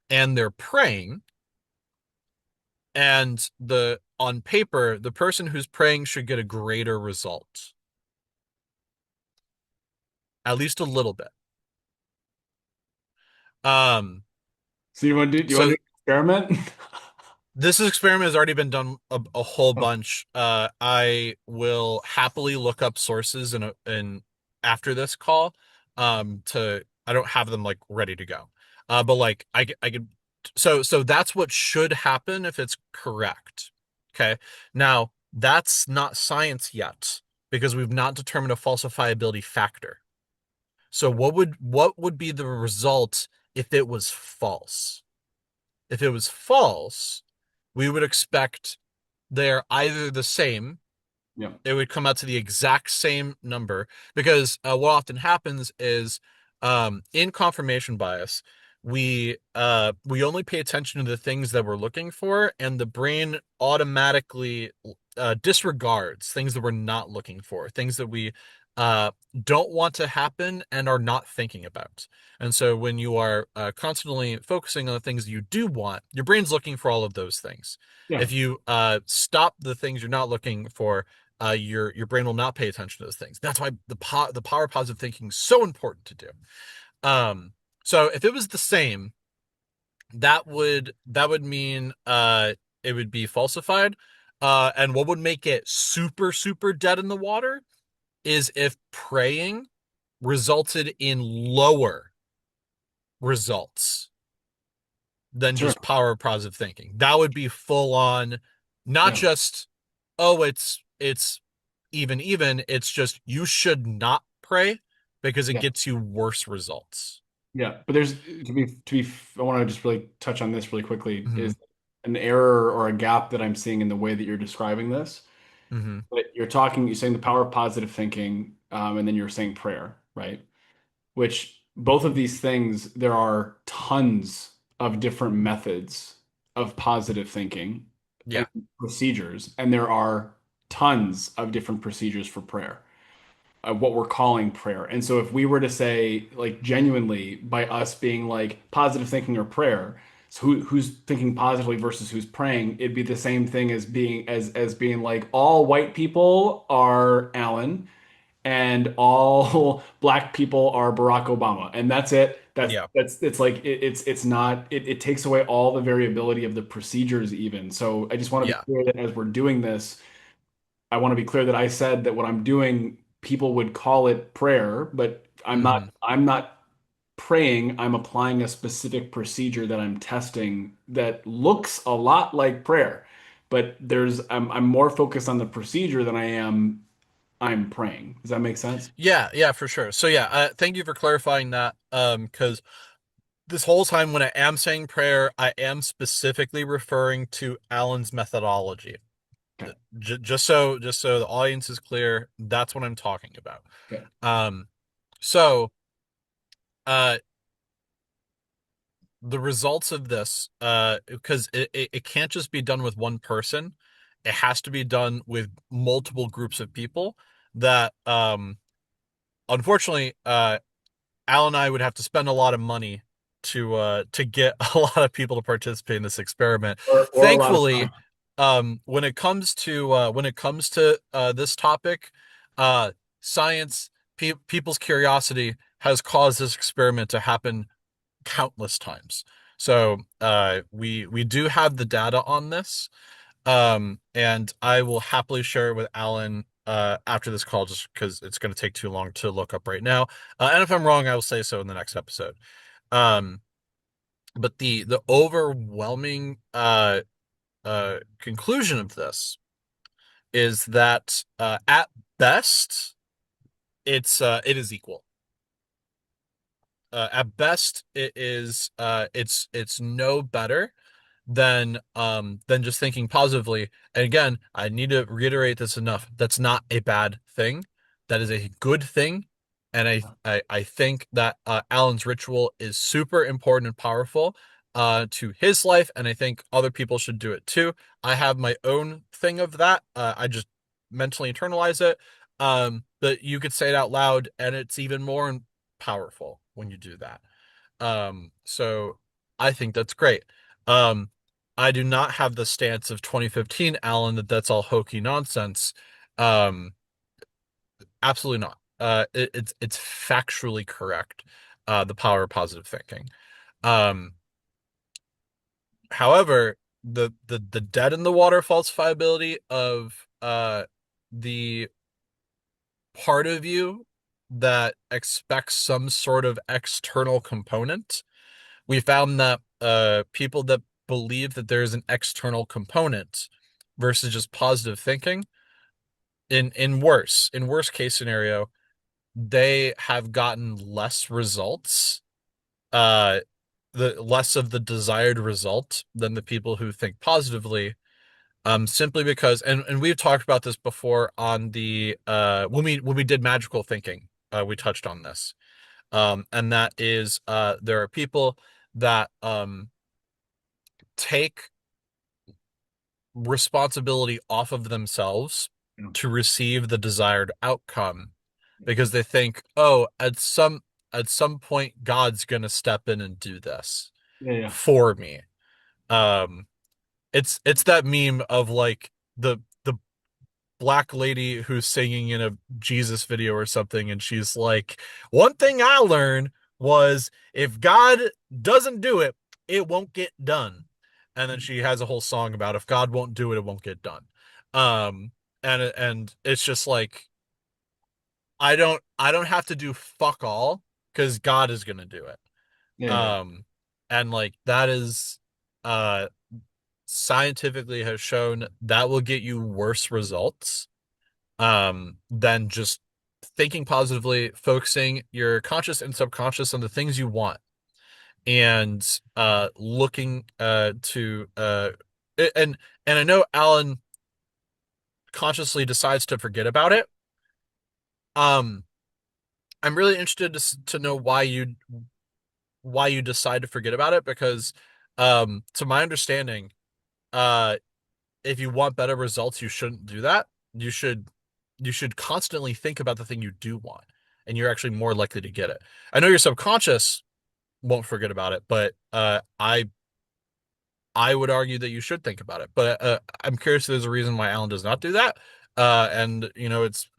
and they're praying, and the on paper the person who's praying should get a greater result, at least a little bit. um So you want to so do an experiment? this experiment has already been done a whole bunch. I will happily look up sources in after this call. To I don't have them like ready to go. But like I could. So that's what should happen if it's correct. Okay. Now that's not science yet because we've not determined a falsifiability factor. So what would be the result if it was false? If it was false, we would expect they're either the same, Yeah. it would come out to the exact same number, because what often happens is in confirmation bias we only pay attention to the things that we're looking for, and the brain automatically disregards things that we're not looking for, things that we uh, don't want to happen and are not thinking about. And so when you are constantly focusing on the things you do want, your brain's looking for all of those things. Yeah. If you stop the things you're not looking for, your brain will not pay attention to those things. That's why the power of positive thinking is so important to do. Um, so if it was the same, that would mean it would be falsified. And what would make it super super dead in the water is if praying resulted in lower results than Sure. just power of positive thinking. That would be full on, not Yeah. just, oh, it's even, it's just you should not pray because it Yeah. gets you worse results. Yeah. But there's I want to just really touch on this really quickly Hmm. is an error or a gap that I'm seeing in the way that you're describing this. Hmm. But you're saying the power of positive thinking, and then you're saying prayer, right? Which both of these things, there are tons of different methods of positive thinking and Yeah. procedures, and there are tons of different procedures for prayer, what we're calling prayer. And so if we were to say, like, genuinely, by us being like positive thinking or prayer, so who's thinking positively versus who's praying, it'd be the same thing as being like all white people are Alan and all black people are Barack Obama, and that's it. Yeah. It's like it's not it takes away all the variability of the procedures even. So I just want to be Yeah. clear that as we're doing this, I want to be clear that I said that what I'm doing, people would call it prayer, but Hmm. I'm not praying. I'm applying a specific procedure that I'm testing that looks a lot like prayer, but I'm more focused on the procedure than I'm praying. Does that make sense? Yeah, yeah, for sure. So yeah, thank you for clarifying that. Because this whole time when I am saying prayer, I am specifically referring to Alan's methodology. Okay. Just so the audience is clear, that's what I'm talking about. Okay. Um, so uh, the results of this, because it can't just be done with one person, it has to be done with multiple groups of people. That unfortunately, Al and I would have to spend a lot of money to get a lot of people to participate in this experiment. Or a lot of Thankfully, time. when it comes to this topic, uh, science, people's curiosity has caused this experiment to happen countless times. So we do have the data on this, and I will happily share it with Alan after this call, just because it's going to take too long to look up right now. And if I'm wrong, I will say so in the next episode. Um, but the overwhelming conclusion of this is that at best it is equal. at best it's no better than just thinking positively. And again, I need to reiterate this enough. That's not a bad thing. That is a good thing. And I think that Alan's ritual is super important and powerful to his life, and I think other people should do it too. I have my own thing of that. I just mentally internalize it. But you could say it out loud, and it's even more powerful when you do that. So I think that's great. Um, I do not have the stance of 2015, Alan, that that's all hokey nonsense. Um, Absolutely not. It's factually correct. The power of positive thinking. Um, However, the dead in the water falsifiability of the part of you that expects some sort of external component, we found that people that believe that there's an external component versus just positive thinking, in worst case scenario, they have gotten less results, uh the less of the desired result than the people who think positively, simply because, and we've talked about this before on the when we did magical thinking, we touched on this. And that is, there are people that take responsibility off of themselves Yeah. to receive the desired outcome because they think, oh, at some point God's gonna step in and do this Yeah, yeah. for me. Um, it's that meme of like the black lady who's singing in a Jesus video or something, and she's like, one thing I learned was if God doesn't do it, it won't get done. And then she has a whole song about if God won't do it, it won't get done. Um, and it's just like I don't have to do fuck all because God is gonna do it. Yeah, yeah. Um, and like that is uh scientifically has shown that will get you worse results than just thinking positively, focusing your conscious and subconscious on the things you want, and looking to and I know Alan consciously decides to forget about it. Um, I'm really interested to know why you decide to forget about it, because to my understanding, uh if you want better results, you shouldn't do that. You should you should constantly think about the thing you do want, and you're actually more likely to get it. I know your subconscious won't forget about it, but I would argue that you should think about it. But I'm curious if there's a reason why Alan does not do that. And you know, it's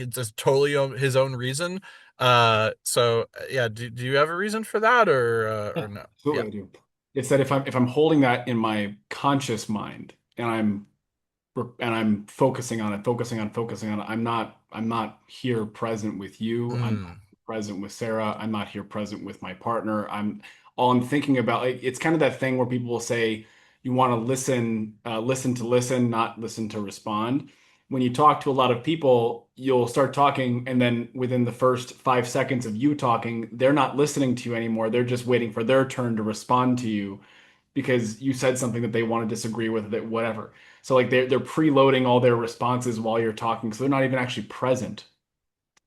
just totally his own reason. So yeah, do you have a reason for that, or Yeah, no? Yeah. absolutely I do. It's that if I'm holding that in my conscious mind and I'm focusing on it, focusing on it, I'm not here present with you. I'm not Mm, present with Sarah. I'm not here present with my partner. I'm thinking about, like, it's kind of that thing where people will say you want to listen to listen, not listen to respond. When you talk to a lot of people, you'll start talking, and then within the first 5 seconds of you talking, they're not listening to you anymore. They're just waiting for their turn to respond to you because you said something that they want to disagree with, that whatever. So like they're preloading all their responses while you're talking, so they're not even actually present.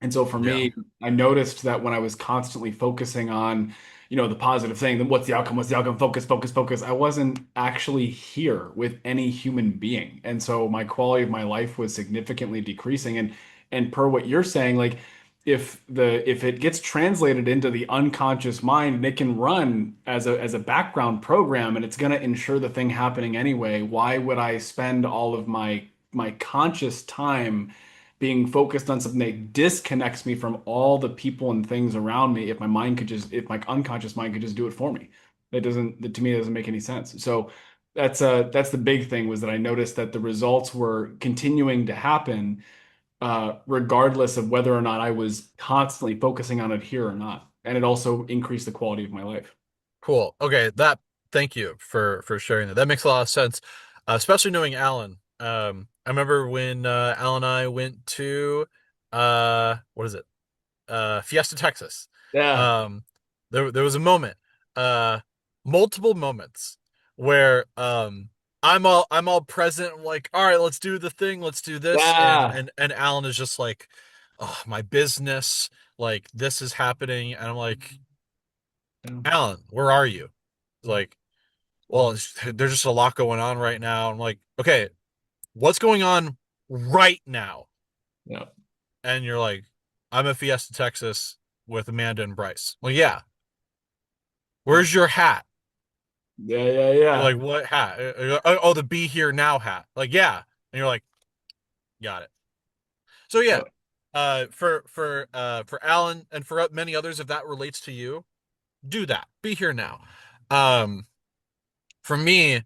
And so for yeah. me, I noticed that when I was constantly focusing on, the positive thing, then what's the outcome? What's the outcome? Focus, focus, focus. I wasn't actually here with any human being. And so my quality of my life was significantly decreasing. And per what you're saying, like if it gets translated into the unconscious mind and it can run as a background program and it's going to ensure the thing happening anyway, why would I spend all of my conscious time being focused on something that disconnects me from all the people and things around me if my unconscious mind could just do it for me? That to me doesn't make any sense. So that's the big thing, was that I noticed that the results were continuing to happen regardless of whether or not I was constantly focusing on it here or not. And it also increased the quality of my life. Cool. Okay, that thank you for sharing that. That makes a lot of sense, especially knowing Alan. I remember when Alan and I went to what is it? Fiesta, Texas. Yeah. Um, there was a moment, uh, multiple moments where I'm all present, I'm like, all right, let's do the thing, let's do this, and Yeah. Alan is just like, oh, my business, like this is happening, and I'm like, Yeah. Alan, where are you? Like, well, there's just a lot going on right now. I'm like, okay, what's going on right now? Yeah. And you're like, I'm at Fiesta, Texas with Amanda and Bryce. Well, yeah, Yeah. where's your hat? Yeah. Yeah. You're Yeah. like, what hat? Oh, the be here now hat. Like, yeah. And you're like, got it. So yeah, Yeah. for Alan and for many others, if that relates to you, do that. Be here now. Um, for me,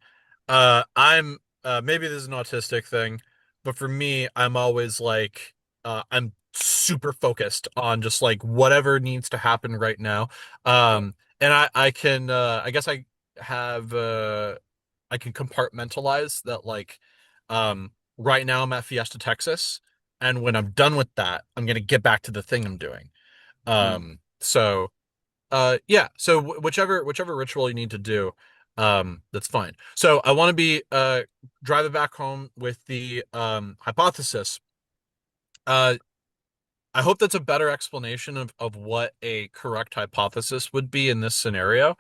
I'm maybe this is an autistic thing, but for me, I'm always like I'm super focused on just like whatever needs to happen right now. And I can I guess I can compartmentalize that like right now I'm at Fiesta, Texas, and when I'm done with that, I'm gonna get back to the thing I'm doing. Yeah. So yeah, so whichever ritual you need to do, that's fine. So I want to be drive it back home with the hypothesis. Uh I hope that's a better explanation of what a correct hypothesis would be in this scenario.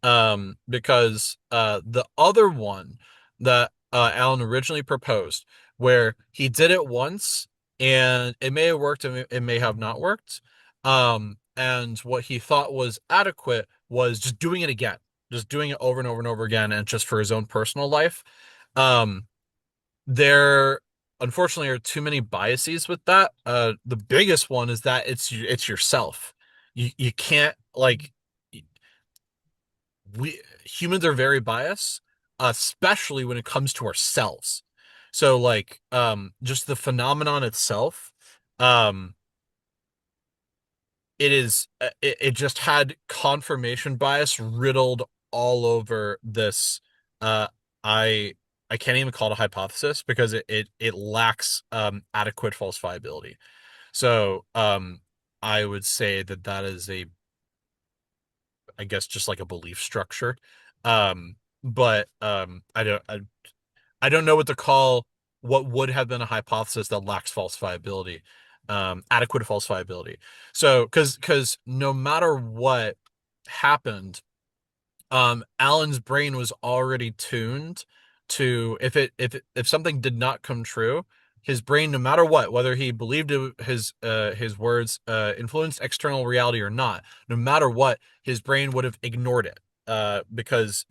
Because the other one that Alan originally proposed, where he did it once and it may have worked and it may have not worked. And what he thought was adequate was just doing it again, just doing it over and over and over again, and just for his own personal life. Um, there unfortunately are too many biases with that. The biggest one is that it's yourself. You can't like we humans are very biased, especially when it comes to ourselves. So like just the phenomenon itself, um it just had confirmation bias riddled all over this. uh I I can't even call it a hypothesis because it lacks adequate falsifiability. So I would say that that is a, I guess, just like a belief structure. But I don't know what to call what would have been a hypothesis that lacks falsifiability, adequate falsifiability. So because no matter what happened, Alan's brain was already tuned to if something did not come true, his brain, no matter what, whether he believed his words influenced external reality or not, no matter what, his brain would have ignored it. Because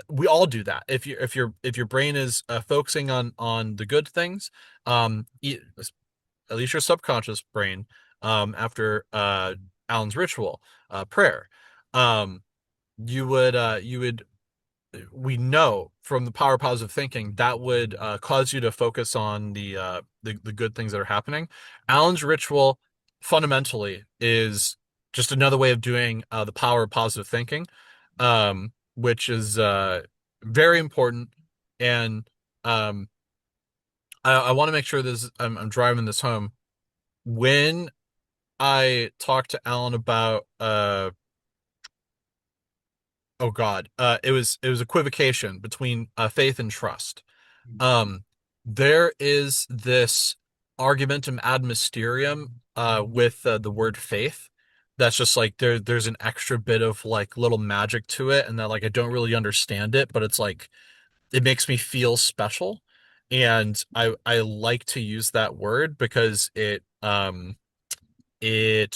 we all do that. If your brain is focusing on the good things, at least your subconscious brain, after Alan's ritual, prayer, um, you would we know from the power of positive thinking that would cause you to focus on the good things that are happening. Alan's ritual fundamentally is just another way of doing the power of positive thinking, which is very important. And um, I want to make sure this I'm driving this home. When I talked to Alan about oh God, it was equivocation between faith and trust. Um, there is this argumentum ad mysterium with the word faith. That's just like there's an extra bit of like little magic to it, and that like I don't really understand it, but it's like it makes me feel special, and I like to use that word because it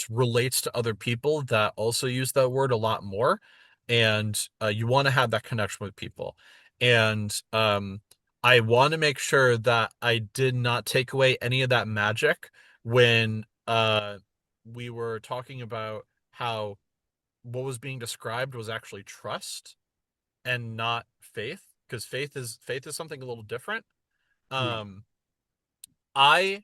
relates to other people that also use that word a lot more, and you want to have that connection with people. And I want to make sure that I did not take away any of that magic when we were talking about how what was being described was actually trust and not faith, because faith is something a little different. Yeah. um I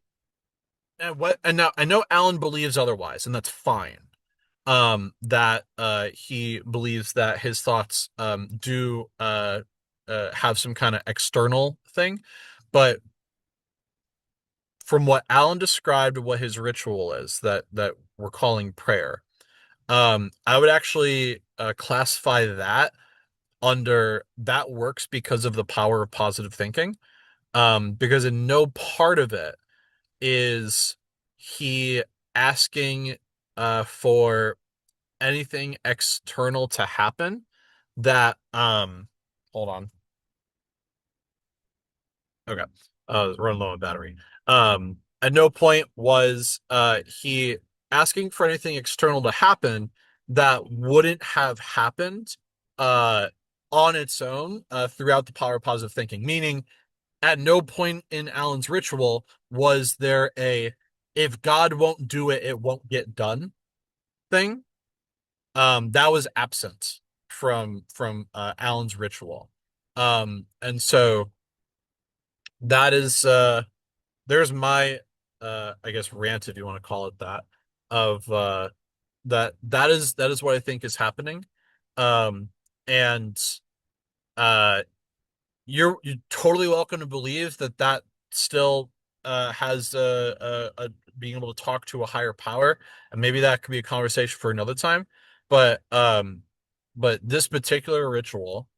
and now I know Alan believes otherwise, and that's fine. That he believes that his thoughts do have some kind of external thing, but from what Alan described what his ritual is that we're calling prayer, I would actually classify that under that works because of the power of positive thinking. Because in no part of it is he asking for anything external to happen that hold on. Okay. Run low on battery. At no point was he asking for anything external to happen that wouldn't have happened uh on its own throughout the power of positive thinking. Meaning at no point in Alan's ritual was there a if God won't do it, it won't get done thing. That was absent from Alan's ritual. And so that is there's my I guess rant if you want to call it that of that is what I think is happening. Um and uh you're totally welcome to believe that that still has a being able to talk to a higher power, and maybe that could be a conversation for another time. But this particular ritual,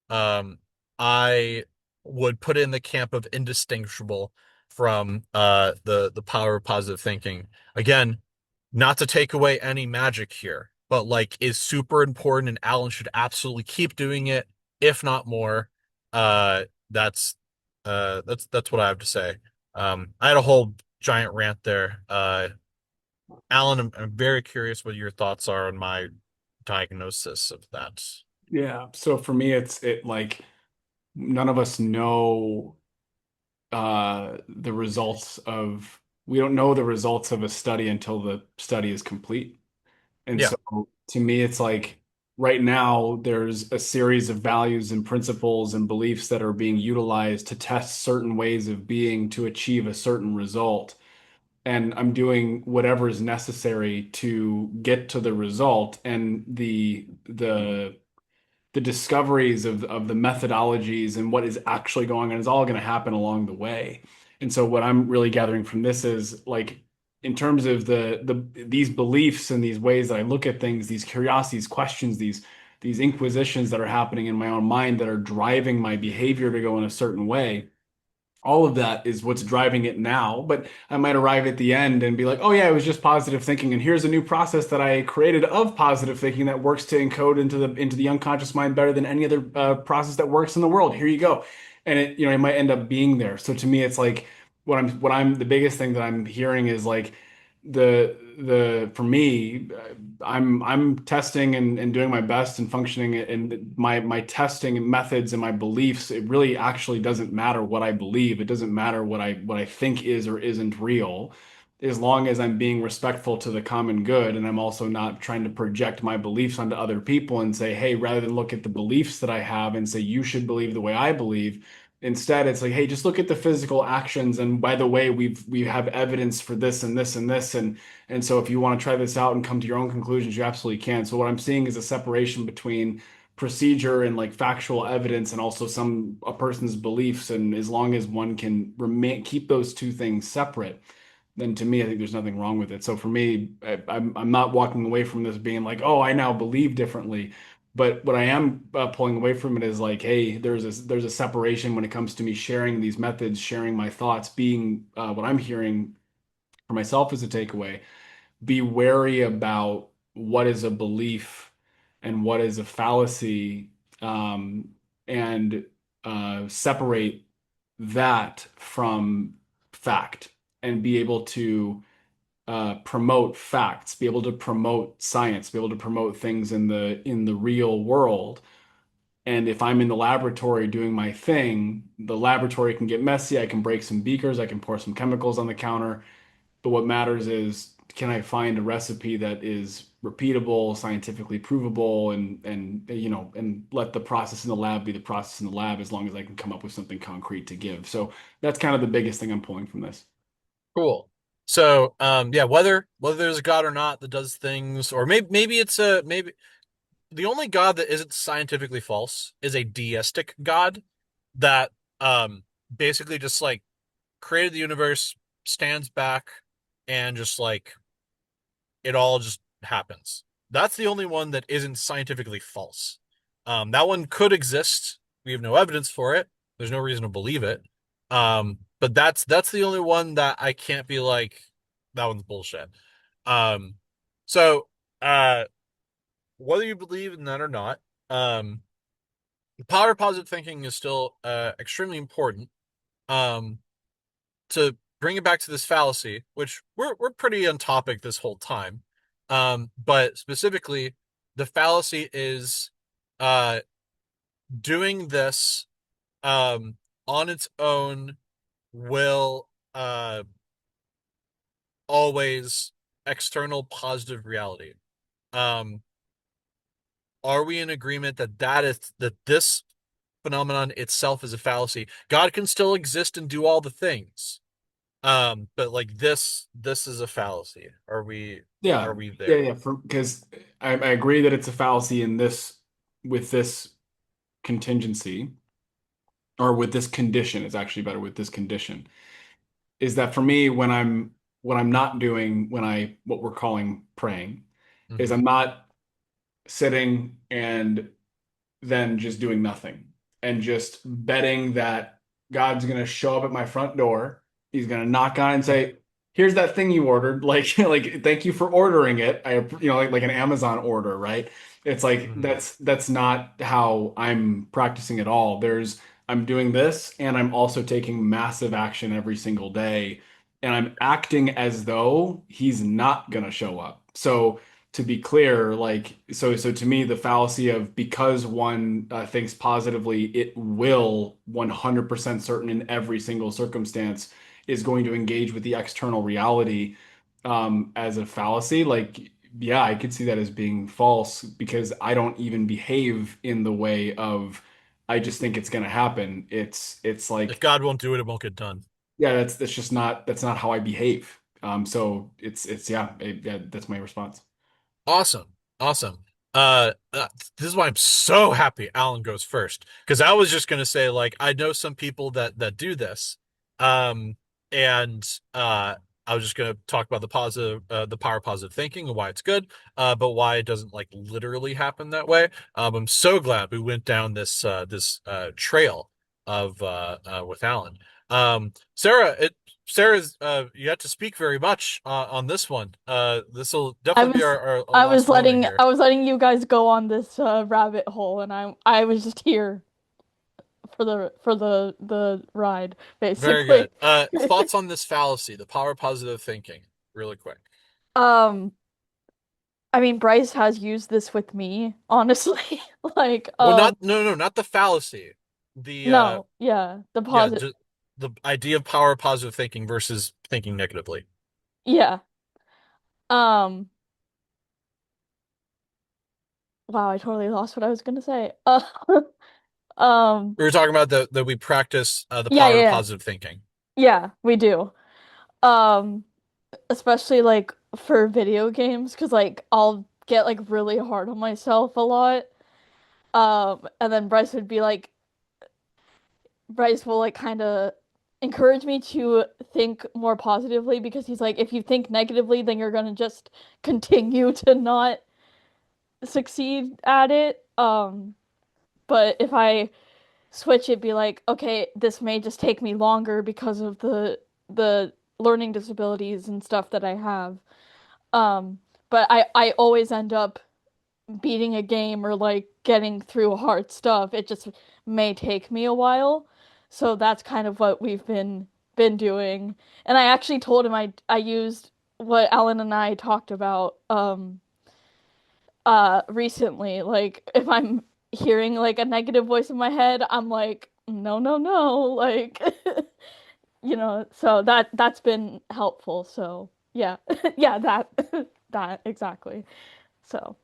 um, I would put in the camp of indistinguishable from the power of positive thinking. Again, not to take away any magic here, but like is super important, and Alan should absolutely keep doing it, if not more. Uh, that's that's what I have to say. I had a whole giant rant there. Alan, I'm very curious what your thoughts are on my diagnosis of that. Yeah. So for me, it like none of us know the results of we don't know the results of a study until the study is complete. And Yeah, so to me, it's like right now there's a series of values and principles and beliefs that are being utilized to test certain ways of being to achieve a certain result. And I'm doing whatever is necessary to get to the result. And the discoveries of the methodologies and what is actually going on is all going to happen along the way. And so what I'm really gathering from this is like in terms of these beliefs and these ways that I look at things, these curiosities, questions, these inquisitions that are happening in my own mind that are driving my behavior to go in a certain way, all of that is what's driving it now. But I might arrive at the end and be like, oh yeah, it was just positive thinking, and here's a new process that I created of positive thinking that works to encode into the unconscious mind better than any other process that works in the world. Here you go, and it might end up being there. So to me, it's like what I'm the biggest thing that I'm hearing is like the for me, I'm testing and doing my best and functioning and my testing methods and my beliefs, it really actually doesn't matter what I believe. It doesn't matter what I think is or isn't real, as long as I'm being respectful to the common good and I'm also not trying to project my beliefs onto other people and say, hey, rather than look at the beliefs that I have and say you should believe the way I believe. Instead, it's like, hey, just look at the physical actions. And by the way, we have evidence for this and this and this. And so if you want to try this out and come to your own conclusions, you absolutely can. So what I'm seeing is a separation between procedure and like factual evidence and also a person's beliefs. And as long as one can remain keep those two things separate, then to me, I think there's nothing wrong with it. So for me, I'm not walking away from this being like, oh, I now believe differently. But what I am pulling away from it is like, hey, there's a separation when it comes to me sharing these methods, sharing my thoughts, being what I'm hearing for myself as a takeaway. Be wary about what is a belief and what is a fallacy, um, and separate that from fact and be able to promote facts, be able to promote science, be able to promote things in the real world. And if I'm in the laboratory doing my thing, the laboratory can get messy. I can break some beakers, I can pour some chemicals on the counter. But what matters is can I find a recipe that is repeatable, scientifically provable, and let the process in the lab be the process in the lab as long as I can come up with something concrete to give. So that's kind of the biggest thing I'm pulling from this. cool. So, yeah, whether there's a God or not that does things, or maybe it's a maybe the only God that isn't scientifically false is a deistic God that basically just like created the universe, stands back, and just like it all just happens. That's the only one that isn't scientifically false. That one could exist. We have no evidence for it. There's no reason to believe it. But that's the only one that I can't be like, that one's bullshit. Um, so uh, whether you believe in that or not, um, power of positive thinking is still extremely important. Um, to bring it back to this fallacy, which we're pretty on topic this whole time. But specifically, the fallacy is uh doing this on its own will always external positive reality. Um, are we in agreement that this phenomenon itself is a fallacy? God can still exist and do all the things. But like this is a fallacy. Are Yeah, we yeah, there? yeah. Because I agree that it's a fallacy in this with this contingency, or with this condition. It's actually better with this condition. Is that for me when I'm what I'm not doing when I what we're calling praying is Hmm. I'm not sitting and than just doing nothing and just betting that God's going to show up at my front door. He's going to knock on and say, "Here's that thing you ordered." Like, like thank you for ordering it. Like an Amazon order, right? It's like Hmm. that's not how I'm practicing at all. I'm doing this and I'm also taking massive action every single day and I'm acting as though he's not going to show up. So to be clear, like so to me, the fallacy of because one thinks positively, it will 100% certain in every single circumstance is going to engage with the external reality as a fallacy. Like, yeah, I could see that as being false because I don't even behave in the way of I just think it's going to happen. It's If like, God won't do it, it won't get done. yeah, that's just not that's not how I behave. So it's yeah, yeah, that's my response. Awesome. Awesome. This is why I'm so happy Alan goes first. Because I was just gonna say, like, I know some people that do this. Um, and I was just gonna talk about the power of positive thinking and why it's good, but why it doesn't like literally happen that way. I'm so glad we went down this trail of with Alan. Sarah, Sarah's you had to speak very much on this one. This will I definitely be was our last moment here. I was letting you guys go on this rabbit hole, and I was just here for the ride, Very basically. good. Thoughts on this fallacy, the power of positive thinking, really quick. Um, I mean, Bryce has used this with me, honestly. Like, Well, not no no not the fallacy. The no, yeah, the yeah, positive, just the idea of power of positive thinking versus thinking negatively. yeah. Um, wow, I totally lost what I was gonna say. Um, We were talking about that we practice the yeah, power yeah, of yeah, positive thinking. yeah, we do. Um, especially like for video games, because like I'll get like really hard on myself a lot. And then Bryce will like kind of encourage me to think more positively because he's like, if you think negatively, then you're gonna just continue to not succeed at it. But if I switch it, be like, okay, this may just take me longer because of the learning disabilities and stuff that I have. Um, but I always end up beating a game or like getting through hard stuff. It just may take me a while. So that's kind of what we've been doing. And I actually told him I used what Alan and I talked about recently. Like if I'm hearing like a negative voice in my head, I'm like, no, no, no, like so that's been helpful. So yeah. Yeah, that that exactly. So,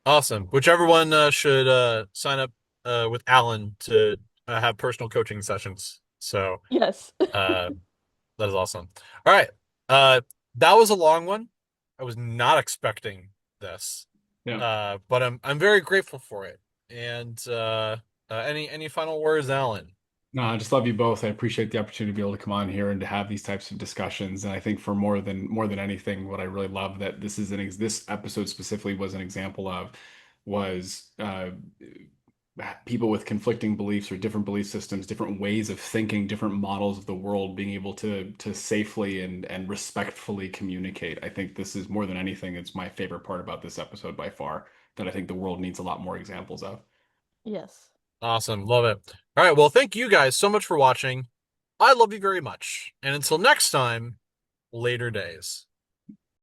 Awesome. Whichever one should sign up with Alan to have personal coaching sessions. So yes. uh, that is awesome. All right. Uh, that was a long one. I was not expecting this. Yeah. But I'm very grateful for it. And any final words, Alan? No, I just love you both. I appreciate the opportunity to be able to come on here and to have these types of discussions. And I think for more than anything, what I really love that this episode specifically was an example of was people with conflicting beliefs or different belief systems, different ways of thinking, different models of the world being able to safely and respectfully communicate. I think this is more than anything, it's my favorite part about this episode by far that I think the world needs a lot more examples of. Yes. Awesome. Love it. All right. Well, thank you guys so much for watching. I love you very much. And until next time, later days.